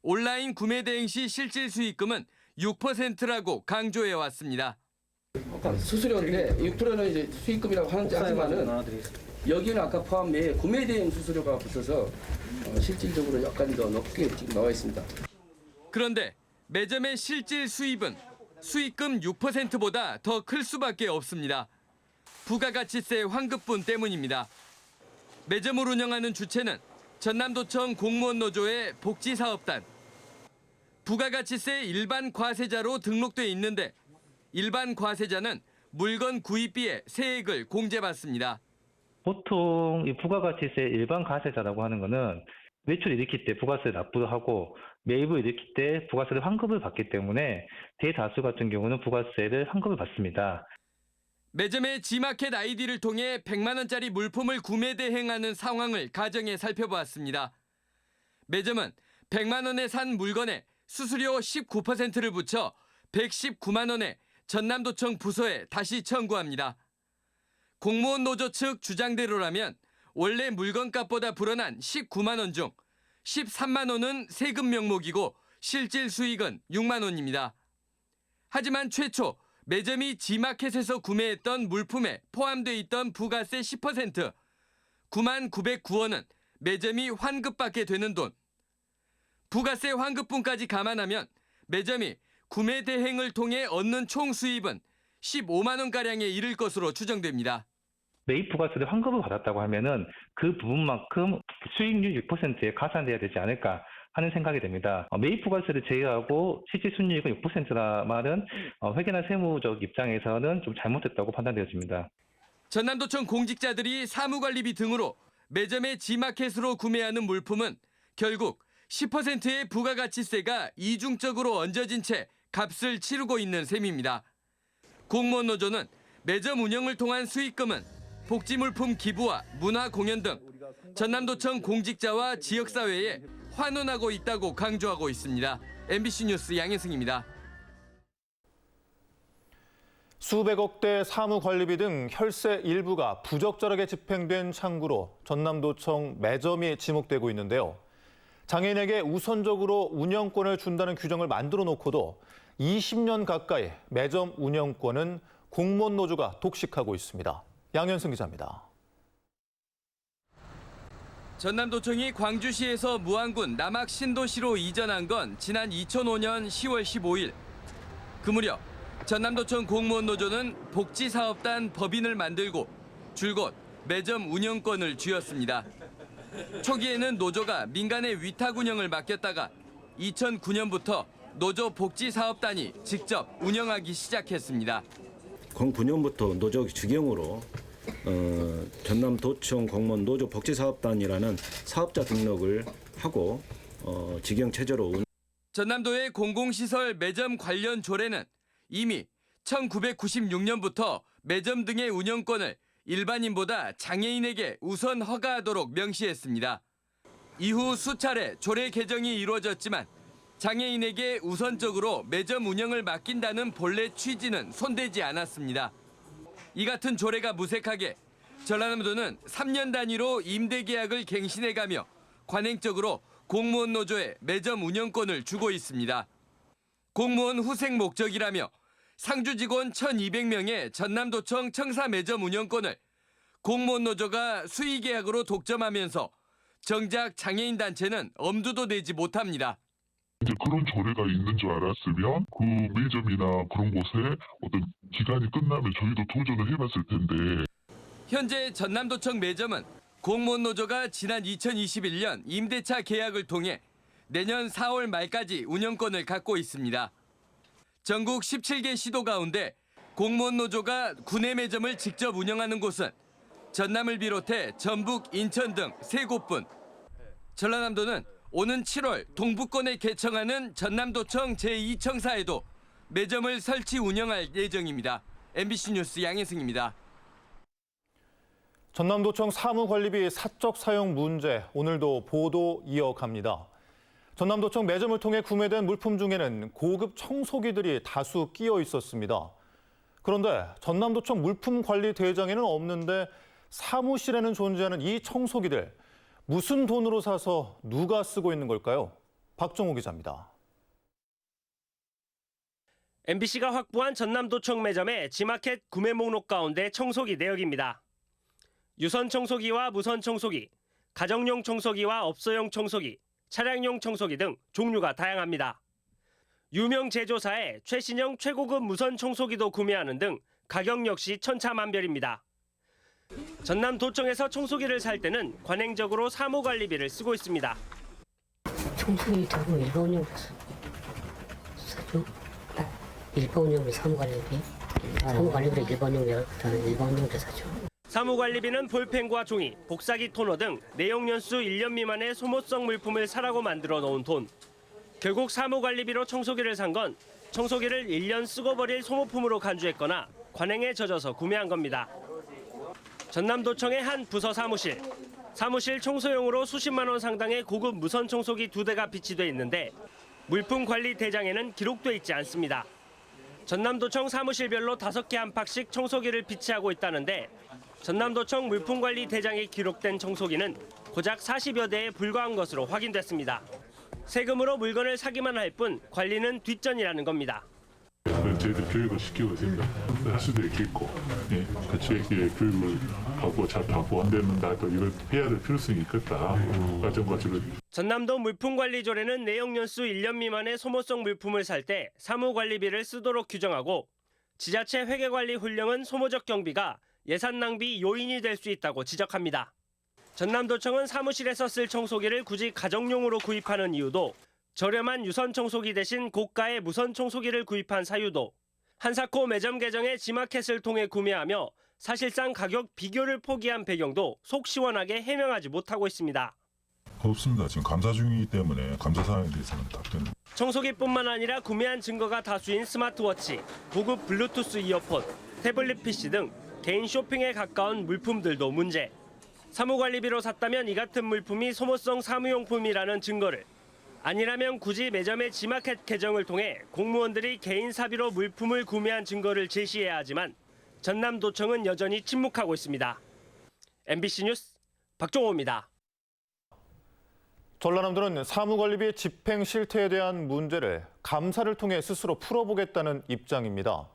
온라인 구매 대행 시 실질 수익금은 6%라고 강조해 왔습니다.
수수료인데 6%는 이제 수익금이라고 하지만은 여기는 아까 포함해 구매 대행 수수료가 붙어서 실질적으로 약간 더 높게 지금 나와 있습니다.
그런데 매점의 실질 수입은 수익금 6%보다 더 클 수밖에 없습니다. 부가가치세 환급분 때문입니다. 매점을 운영하는 주체는 전남도청 공무원 노조의 복지사업단. 부가가치세 일반 과세자로 등록돼 있는데 일반 과세자는 물건 구입비에 세액을 공제받습니다.
보통 이 부가가치세 일반 과세자라고 하는 거는 매출을 일으킬 때 부가세를 납부하고 매입을 일으킬 때 부가세를 환급을 받기 때문에 대다수 같은 경우는 부가세를 환급을 받습니다.
매점의 G마켓 아이디를 통해 100만 원짜리 물품을 구매 대행하는 상황을 가정해 살펴보았습니다. 매점은 100만 원에 산 물건에 수수료 19%를 붙여 119만 원에 전남도청 부서에 다시 청구합니다. 공무원 노조 측 주장대로라면 원래 물건값보다 불어난 19만 원 중 13만 원은 세금 명목이고 실질 수익은 6만 원입니다. 하지만 최초 매점이 G마켓에서 구매했던 물품에 포함돼 있던 부가세 10%, 9만 909원은 매점이 환급받게 되는 돈. 부가세 환급분까지 감안하면 매점이 구매 대행을 통해 얻는 총 수입은 15만 원가량에 이를 것으로 추정됩니다.
매입 부가세를 환급을 받았다고 하면은 그 부분만큼 수익률 6%에 가산돼야 되지 않을까 하는 생각이 됩니다. 매입 부가세를 제외하고 실질 순이익은 6%라 말은 회계나 세무적 입장에서는 좀 잘못됐다고 판단되어집니다.
전남도청 공직자들이 사무관리비 등으로 매점의 G마켓으로 구매하는 물품은 결국 10%의 부가가치세가 이중적으로 얹어진 채 값을 치르고 있는 셈입니다. 공무원 노조는 매점 운영을 통한 수익금은 복지물품 기부와 문화 공연 등 전남도청 공직자와 지역사회에 환원하고 있다고 강조하고 있습니다. MBC 뉴스 양혜승입니다.
수백억대 사무관리비 등 혈세 일부가 부적절하게 집행된 창구로 전남도청 매점이 지목되고 있는데요. 장애인에게 우선적으로 운영권을 준다는 규정을 만들어 놓고도 20년 가까이 매점 운영권은 공무원 노조가 독식하고 있습니다. 양현승 기자입니다.
전남도청이 광주시에서 무안군 남악 신도시로 이전한 건 지난 2005년 10월 15일. 그 무렵 전남도청 공무원 노조는 복지사업단 법인을 만들고 줄곧 매점 운영권을 쥐었습니다. 초기에는 노조가 민간에 위탁 운영을 맡겼다가 2009년부터 노조 복지사업단이 직접 운영하기 시작했습니다.
09년부터 노조 직영으로 전남도청 공무원 노조 복지사업단이라는 사업자 등록을 하고 직영 체제로
전남도의 공공시설 매점 관련 조례는 이미 1996년부터 매점 등의 운영권을 일반인보다 장애인에게 우선 허가하도록 명시했습니다. 이후 수차례 조례 개정이 이루어졌지만 장애인에게 우선적으로 매점 운영을 맡긴다는 본래 취지는 손대지 않았습니다. 이 같은 조례가 무색하게 전라남도는 3년 단위로 임대 계약을 갱신해가며 관행적으로 공무원 노조에 매점 운영권을 주고 있습니다. 공무원 후생 목적이라며 상주 직원 1,200명의 전남도청 청사 매점 운영권을 공무원 노조가 수의계약으로 독점하면서 정작 장애인 단체는 엄두도 내지 못합니다.
이제 그런 조례가 있는 줄 알았으면 그 매점이나 그런 곳에 어떤 기간이 끝나면 저희도 도전을 해봤을 텐데.
현재 전남도청 매점은 공무원 노조가 지난 2021년 임대차 계약을 통해 내년 4월 말까지 운영권을 갖고 있습니다. 전국 17개 시도 가운데 공무원 노조가 구내 매점을 직접 운영하는 곳은 전남을 비롯해 전북, 인천 등 3곳뿐. 전라남도는 오는 7월 동북권에 개청하는 전남도청 제2청사에도 매점을 설치 운영할 예정입니다. MBC 뉴스 양혜승입니다.
전남도청 사무관리비 사적 사용 문제, 오늘도 보도 이어갑니다. 전남도청 매점을 통해 구매된 물품 중에는 고급 청소기들이 다수 끼어 있었습니다. 그런데 전남도청 물품관리대장에는 없는데 사무실에는 존재하는 이 청소기들, 무슨 돈으로 사서 누가 쓰고 있는 걸까요? 박정호 기자입니다.
MBC가 확보한 전남도청 매점의 G마켓 구매 목록 가운데 청소기 내역입니다. 유선 청소기와 무선 청소기, 가정용 청소기와 업소용 청소기, 차량용 청소기 등 종류가 다양합니다. 유명 제조사의 최신형 최고급 무선 청소기도 구매하는 등 가격 역시 천차만별입니다. 전남도청에서 청소기를 살 때는 관행적으로 사무관리비를 쓰고 있습니다.
청소기 타고 일본용 사죠. 일본용 사무관리비, 사무관리비를 일본용으로 사죠.
사무관리비는 볼펜과 종이, 복사기 토너 등 내용 연수 1년 미만의 소모성 물품을 사라고 만들어 놓은 돈. 결국 사무관리비로 청소기를 산 건 청소기를 1년 쓰고 버릴 소모품으로 간주했거나 관행에 젖어서 구매한 겁니다. 전남도청의 한 부서 사무실 청소용으로 수십만 원 상당의 고급 무선 청소기 2대가 비치돼 있는데 물품 관리 대장에는 기록돼 있지 않습니다. 전남도청 사무실별로 5개 안팎씩 청소기를 비치하고 있다는데 전남도청 물품관리 대장에 기록된 청소기는 고작 40여 대에 불과한 것으로 확인됐습니다. 세금으로 물건을 사기만 할 뿐 관리는 뒷전이라는 겁니다.
저희들 교육을 시키고 있습니다. 할 수도 있겠고, 같이 교육을 하고 잘 하고 안 되는다 또 이걸 해야 될 필요성이 있겠다. 과정과정을.
전남도 물품관리조례는 내용 연수 1년 미만의 소모성 물품을 살 때 사무관리비를 쓰도록 규정하고 지자체 회계관리 훈령은 소모적 경비가 예산 낭비 요인이 될 수 있다고 지적합니다. 전남도청은 사무실에서 쓸 청소기를 굳이 가정용으로 구입하는 이유도 저렴한 유선 청소기 대신 고가의 무선 청소기를 구입한 사유도 한사코 매점 개정의 G마켓을 통해 구매하며 사실상 가격 비교를 포기한 배경도 속 시원하게 해명하지 못하고 있습니다.
없습니다. 지금 감사 중이기 때문에 감사 사항에 대해서는 답변.
청소기뿐만 아니라 구매한 증거가 다수인 스마트워치, 고급 블루투스 이어폰, 태블릿 PC 등 개인 쇼핑에 가까운 물품들도 문제. 사무관리비로 샀다면 이 같은 물품이 소모성 사무용품이라는 증거를, 아니라면 굳이 매점의 G마켓 개정을 통해 공무원들이 개인 사비로 물품을 구매한 증거를 제시해야 하지만 전남도청은 여전히 침묵하고 있습니다. MBC 뉴스 박종호입니다.
전라남도는 사무관리비 집행 실태에 대한 문제를 감사를 통해 스스로 풀어보겠다는 입장입니다.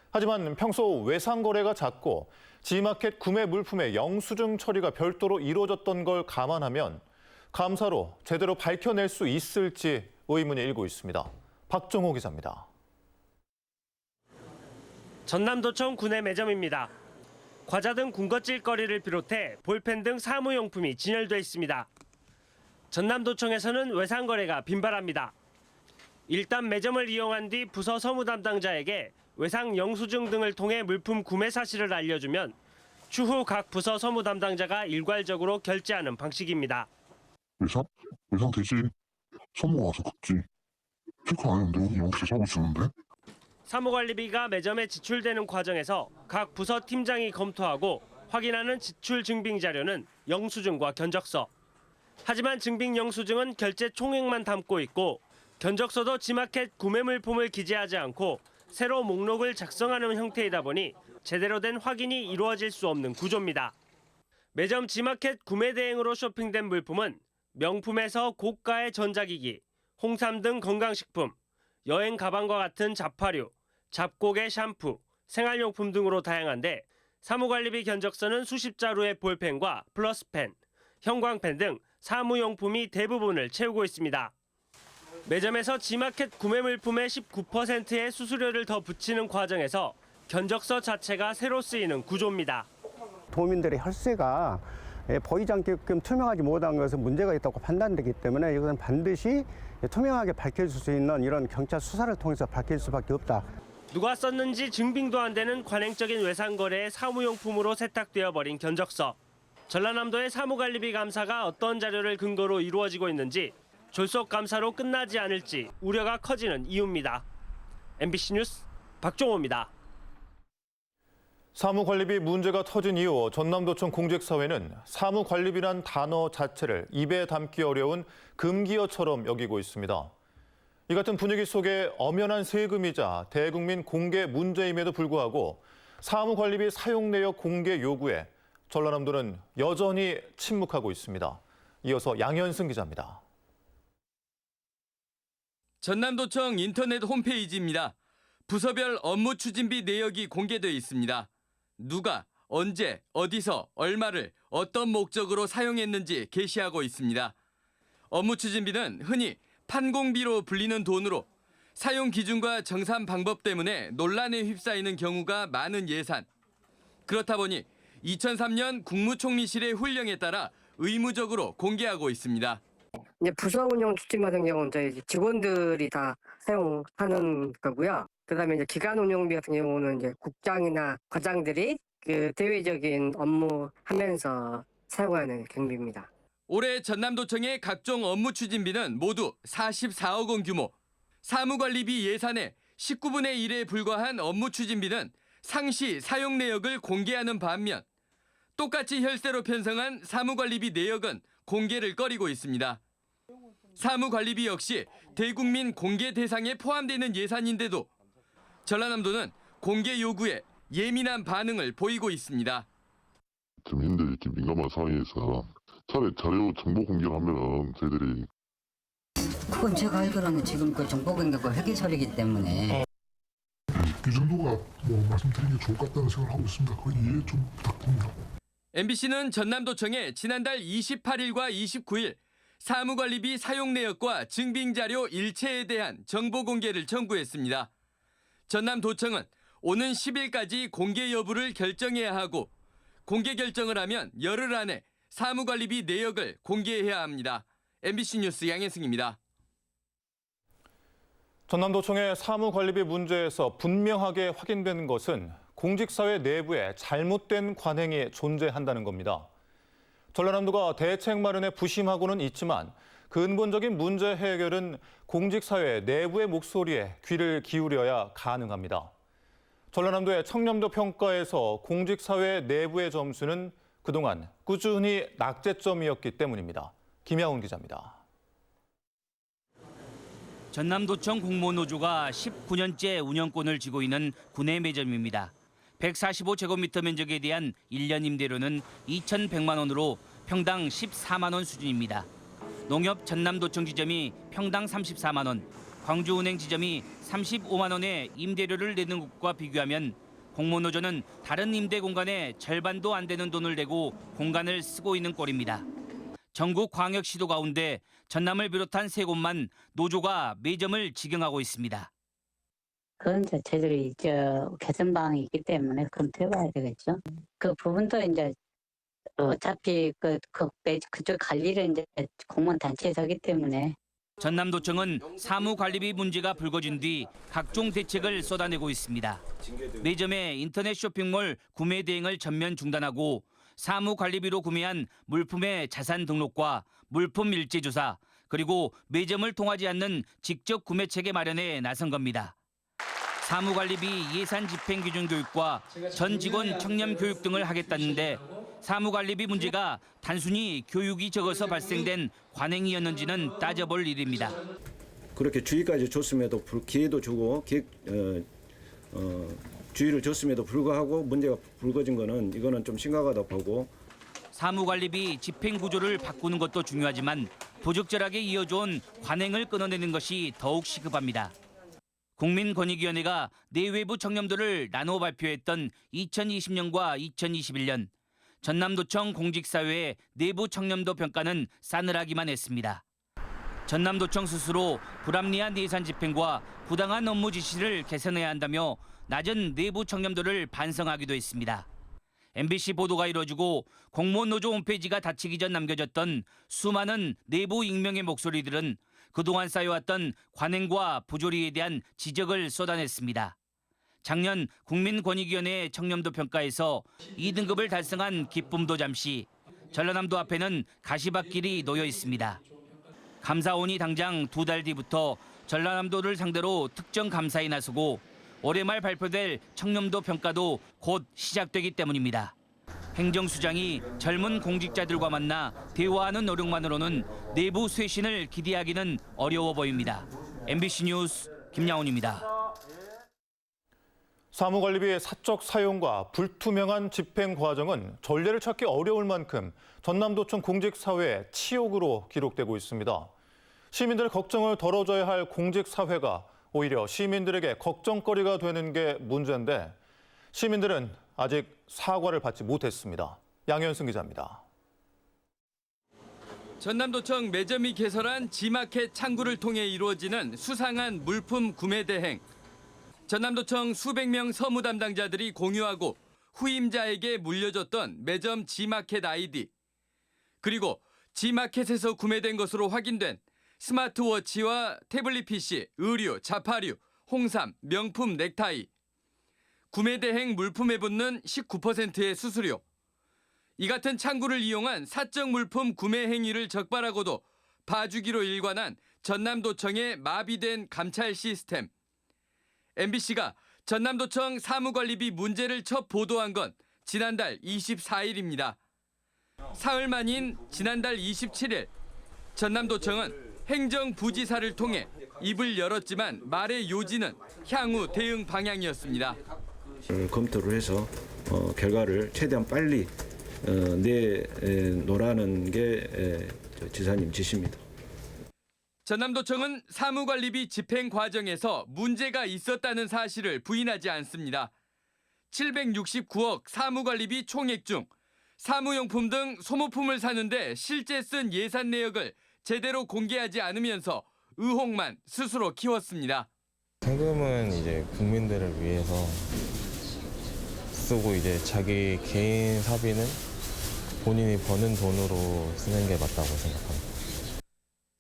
하지만 평소 외상 거래가 잦고 G마켓 구매 물품의 영수증 처리가 별도로 이루어졌던 걸 감안하면 감사로 제대로 밝혀낼 수 있을지 의문이 일고 있습니다. 박정호 기자입니다.
전남도청 구내 매점입니다. 과자 등 군것질거리를 비롯해 볼펜 등 사무용품이 진열돼 있습니다. 전남도청에서는 외상 거래가 빈발합니다. 일단 매점을 이용한 뒤 부서 서무 담당자에게 외상 영수증 등을 통해 물품 구매 사실을 알려주면 추후 각 부서 서무 담당자가 일괄적으로 결제하는 방식입니다.
외상 되지. 선물 와서 걷지. 체크 안 했는데 영수 사고 쓰는데?
사무관리비가 매점에 지출되는 과정에서 각 부서 팀장이 검토하고 확인하는 지출 증빙 자료는 영수증과 견적서. 하지만 증빙 영수증은 결제 총액만 담고 있고 견적서도 G마켓 구매 물품을 기재하지 않고 새로 목록을 작성하는 형태이다 보니 제대로 된 확인이 이루어질 수 없는 구조입니다. 매점 G마켓 구매 대행으로 쇼핑된 물품은 명품에서 고가의 전자기기, 홍삼 등 건강식품, 여행 가방과 같은 잡화류, 잡곡의 샴푸, 생활용품 등으로 다양한데 사무관리비 견적서는 수십 자루의 볼펜과 플러스펜, 형광펜 등 사무용품이 대부분을 채우고 있습니다. 매점에서 G마켓 구매 물품의 19%의 수수료를 더 붙이는 과정에서 견적서 자체가 새로 쓰이는 구조입니다.
도민들의 혈세가 보이지 않게끔 투명하지 못한 것은 문제가 있다고 판단되기 때문에 이것은 반드시 투명하게 밝혀질 수 있는 이런 경찰 수사를 통해서 밝힐 수밖에 없다.
누가 썼는지 증빙도 안 되는 관행적인 외상거래의 사무용품으로 세탁되어 버린 견적서. 전라남도의 사무관리비 감사가 어떤 자료를 근거로 이루어지고 있는지 졸속 감사로 끝나지 않을지 우려가 커지는 이유입니다. MBC 뉴스 박종호입니다.
사무관리비 문제가 터진 이후 전남도청 공직사회는 사무관리비란 단어 자체를 입에 담기 어려운 금기어처럼 여기고 있습니다. 이 같은 분위기 속에 엄연한 세금이자 대국민 공개 문제임에도 불구하고 사무관리비 사용 내역 공개 요구에 전라남도는 여전히 침묵하고 있습니다. 이어서 양현승 기자입니다.
전남도청 인터넷 홈페이지입니다. 부서별 업무 추진비 내역이 공개되어 있습니다. 누가, 언제, 어디서, 얼마를 어떤 목적으로 사용했는지 게시하고 있습니다. 업무 추진비는 흔히 판공비로 불리는 돈으로 사용 기준과 정산 방법 때문에 논란에 휩싸이는 경우가 많은 예산. 그렇다 보니 2003년 국무총리실의 훈령에 따라 의무적으로 공개하고 있습니다.
이제 부서 운영 추진 같은 경우는 이제 직원들이 다 사용하는 거고요. 그다음에 이제 기간 운영비 같은 경우는 이제 국장이나 과장들이 그 대외적인 업무 하면서 사용하는 경비입니다.
올해 전남도청의 각종 업무 추진비는 모두 44억 원 규모. 사무관리비 예산의 19분의 1에 불과한 업무 추진비는 상시 사용 내역을 공개하는 반면 똑같이 혈세로 편성한 사무관리비 내역은 공개를 꺼리고 있습니다. 사무관리비 역시 대국민 공개 대상에 포함되는 예산인데도 전라남도는 공개 요구에 예민한 반응을 보이고 있습니다.
주민들이 이렇게 민감한 상황에서 차라리 자료 정보 공개를 하면은 저희들이
그건 제가 알기로는 지금 그 정보 공개가 회계설이기 때문에
이 정도가 뭐 말씀드리는 게 좋을 것 같다는 생각을 하고 있습니다. 그 이해 좀 부탁드립니다.
MBC는 전남도청에 지난달 28일과 29일 사무관리비 사용 내역과 증빙자료 일체에 대한 정보 공개를 청구했습니다. 전남도청은 오는 10일까지 공개 여부를 결정해야 하고 공개 결정을 하면 열흘 안에 사무관리비 내역을 공개해야 합니다. MBC 뉴스 양혜승입니다.
전남도청의 사무관리비 문제에서 분명하게 확인되는 것은 공직사회 내부에 잘못된 관행이 존재한다는 겁니다. 전라남도가 대책 마련에 부심하고는 있지만 근본적인 문제 해결은 공직사회 내부의 목소리에 귀를 기울여야 가능합니다. 전라남도의 청렴도 평가에서 공직사회 내부의 점수는 그동안 꾸준히 낙제점이었기 때문입니다. 김야훈 기자입니다.
전남도청 공무원노조가 19년째 운영권을 쥐고 있는 구내 매점입니다. 145제곱미터 면적에 대한 1년 임대료는 2,100만 원으로 평당 14만 원 수준입니다. 농협 전남도청 지점이 평당 34만 원, 광주은행 지점이 35만 원의 임대료를 내는 곳과 비교하면 공무원노조는 다른 임대 공간에 절반도 안 되는 돈을 내고 공간을 쓰고 있는 꼴입니다. 전국 광역시도 가운데 전남을 비롯한 세 곳만 노조가 매점을 직영하고 있습니다.
그건 이제 저희들이 개선방이 있기 때문에 검토해봐야 되겠죠. 그 부분도 이제 어차피 그쪽 관리를 이제 공무원 단체에서 하기 때문에.
전남도청은 사무관리비 문제가 불거진 뒤 각종 대책을 쏟아내고 있습니다. 매점의 인터넷 쇼핑몰 구매 대행을 전면 중단하고 사무관리비로 구매한 물품의 자산 등록과 물품 일제 조사, 그리고 매점을 통하지 않는 직접 구매 체계 마련에 나선 겁니다. 사무관리비 예산 집행 기준 교육과 전 직원 청렴 교육 등을 하겠다는데 사무관리비 문제가 단순히 교육이 적어서 발생된 관행이었는지는 따져볼 일입니다.
그렇게 주의까지 줬음에도 기회도 주고 주의를 줬음에도 불구하고 문제가 불거진 거는 이거는 좀 심각하다 보고.
사무관리비 집행 구조를 바꾸는 것도 중요하지만 부적절하게 이어져온 관행을 끊어내는 것이 더욱 시급합니다. 국민권익위원회가 내외부 청렴도를 나누어 발표했던 2020년과 2021년 전남도청 공직사회의 내부 청렴도 평가는 싸늘하기만 했습니다. 전남도청 스스로 불합리한 예산 집행과 부당한 업무 지시를 개선해야 한다며 낮은 내부 청렴도를 반성하기도 했습니다. MBC 보도가 이뤄지고 공무원 노조 홈페이지가 닫히기 전 남겨졌던 수많은 내부 익명의 목소리들은 그동안 쌓여왔던 관행과 부조리에 대한 지적을 쏟아냈습니다. 작년 국민권익위원회 청렴도 평가에서 2등급을 달성한 기쁨도 잠시, 전라남도 앞에는 가시밭길이 놓여 있습니다. 감사원이 당장 2달 뒤부터 전라남도를 상대로 특정 감사에 나서고 올해 말 발표될 청렴도 평가도 곧 시작되기 때문입니다. 행정수장이 젊은 공직자들과 만나 대화하는 노력만으로는 내부 쇄신을 기대하기는 어려워 보입니다. MBC 뉴스 김양훈입니다.
사무관리비의 사적 사용과 불투명한 집행 과정은 전례를 찾기 어려울 만큼 전남도청 공직사회의 치욕으로 기록되고 있습니다. 시민들의 걱정을 덜어줘야 할 공직사회가 오히려 시민들에게 걱정거리가 되는 게 문제인데 시민들은 아직 사과를 받지 못했습니다. 양현승 기자입니다.
전남도청 매점이 개설한 G마켓 창구를 통해 이루어지는 수상한 물품 구매 대행. 전남도청 수백 명 서무 담당자들이 공유하고 후임자에게 물려줬던 매점 G마켓 아이디. 그리고 G마켓에서 구매된 것으로 확인된 스마트워치와 태블릿 PC, 의류, 자파류, 홍삼, 명품 넥타이. 구매 대행 물품에 붙는 19%의 수수료. 이 같은 창구를 이용한 사적 물품 구매 행위를 적발하고도 봐주기로 일관한 전남도청의 마비된 감찰 시스템. MBC가 전남도청 사무관리비 문제를 첫 보도한 건 지난달 24일입니다. 사흘 만인 지난달 27일 전남도청은 행정부지사를 통해 입을 열었지만 말의 요지는 향후 대응 방향이었습니다.
검토를 해서 결과를 최대한 빨리 내놓으라는 게 지사님 지시입니다.
전남도청은 사무관리비 집행 과정에서 문제가 있었다는 사실을 부인하지 않습니다. 769억 사무관리비 총액 중 사무용품 등 소모품을 사는데 실제 쓴 예산 내역을 제대로 공개하지 않으면서 의혹만 스스로 키웠습니다.
상금은 이제 국민들을 위해서 쓰고 이제 자기 개인 사비는 본인이 버는 돈으로 쓰는 게 맞다고 생각합니다.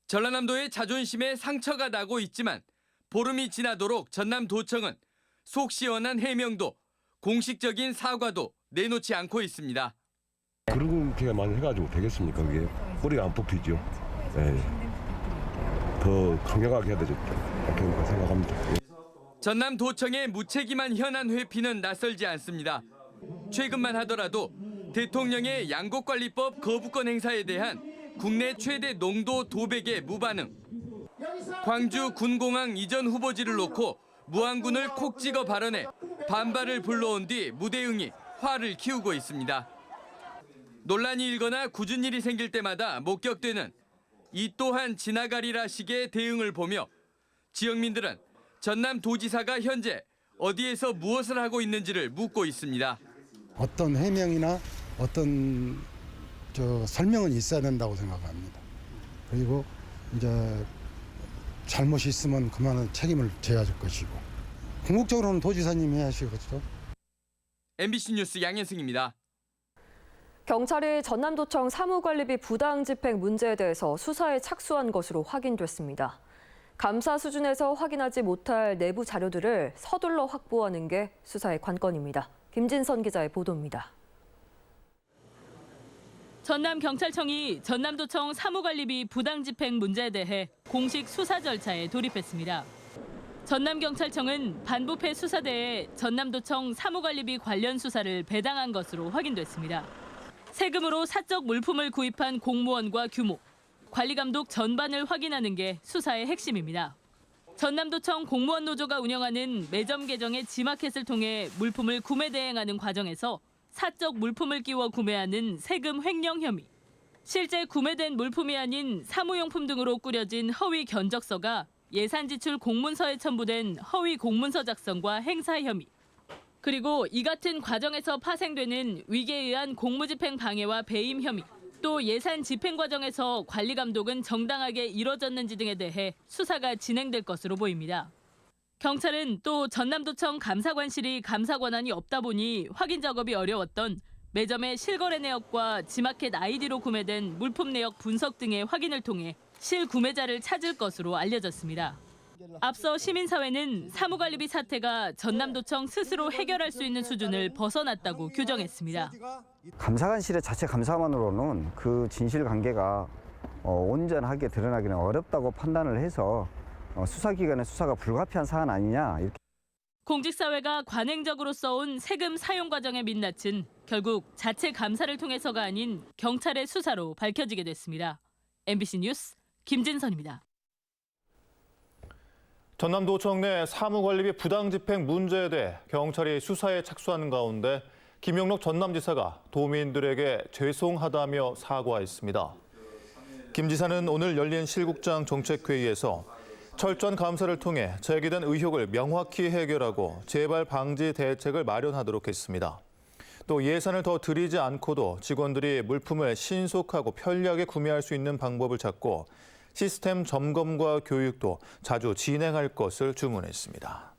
전라남도의 자존심에 상처가 나고 있지만 보름이 지나도록 전남도청은 속 시원한 해명도 공식적인 사과도 내놓지 않고 있습니다.
그렇게만 해가지고 되겠습니까? 그게 뿌리가 안 뽑히죠. 네. 더 강력하게 해야 되죠. 그렇게 생각합니다.
전남도청의 무책임한 현안 회피는 낯설지 않습니다. 최근만 하더라도 대통령의 양곡관리법 거부권 행사에 대한 국내 최대 농도 도백의 무반응. 광주 군공항 이전 후보지를 놓고 무안군을 콕 찍어 발언해 반발을 불러온 뒤 무대응이 화를 키우고 있습니다. 논란이 일거나 굳은 일이 생길 때마다 목격되는 이 또한 지나가리라 식의 대응을 보며 지역민들은 전남도지사가 현재 어디에서 무엇을 하고 있는지를 묻고 있습니다.
어떤 해명이나 어떤 설명은 있어야 된다고 생각합니다. 그리고 이제 잘못이 있으면 그만한 책임을 져야 할 것이고 궁극적으로는 도지사님이 하시겠죠.
MBC 뉴스 양현승입니다.
경찰이 전남도청 사무관리비 부당 집행 문제에 대해서 수사에 착수한 것으로 확인됐습니다. 감사 수준에서 확인하지 못할 내부 자료들을 서둘러 확보하는 게 수사의 관건입니다. 김진선 기자의 보도입니다.
전남경찰청이 전남도청 사무관리비 부당 집행 문제에 대해 공식 수사 절차에 돌입했습니다. 전남경찰청은 반부패 수사대에 전남도청 사무관리비 관련 수사를 배당한 것으로 확인됐습니다. 세금으로 사적 물품을 구입한 공무원과 규모, 관리감독 전반을 확인하는 게 수사의 핵심입니다. 전남도청 공무원 노조가 운영하는 매점 계정의 G마켓을 통해 물품을 구매 대행하는 과정에서 사적 물품을 끼워 구매하는 세금 횡령 혐의. 실제 구매된 물품이 아닌 사무용품 등으로 꾸려진 허위 견적서가 예산 지출 공문서에 첨부된 허위 공문서 작성과 행사 혐의. 그리고 이 같은 과정에서 파생되는 위계에 의한 공무집행 방해와 배임 혐의. 또 예산 집행 과정에서 관리 감독은 정당하게 이뤄졌는지 등에 대해 수사가 진행될 것으로 보입니다. 경찰은 또 전남도청 감사관실이 감사 권한이 없다 보니 확인 작업이 어려웠던 매점의 실거래 내역과 지마켓 아이디로 구매된 물품 내역 분석 등의 확인을 통해 실구매자를 찾을 것으로 알려졌습니다. 앞서 시민사회는 사무관리비 사태가 전남도청 스스로 해결할 수 있는 수준을 벗어났다고 규정했습니다.
감사관실의 자체 감사만으로는 그 진실관계가 온전하게 드러나기는 어렵다고 판단을 해서 수사기관의 수사가 불가피한 사안 아니냐 이렇게.
공직사회가 관행적으로 써온 세금 사용 과정의 민낯은 결국 자체 감사를 통해서가 아닌 경찰의 수사로 밝혀지게 됐습니다. MBC 뉴스 김진선입니다.
전남도청 내 사무관리비 부당집행 문제에 대해 경찰이 수사에 착수하는 가운데 김용록 전남지사가 도민들에게 죄송하다며 사과했습니다. 김 지사는 오늘 열린 실국장 정책회의에서 철저한 감사를 통해 제기된 의혹을 명확히 해결하고 재발 방지 대책을 마련하도록 했습니다. 또 예산을 더 들이지 않고도 직원들이 물품을 신속하고 편리하게 구매할 수 있는 방법을 찾고 시스템 점검과 교육도 자주 진행할 것을 주문했습니다.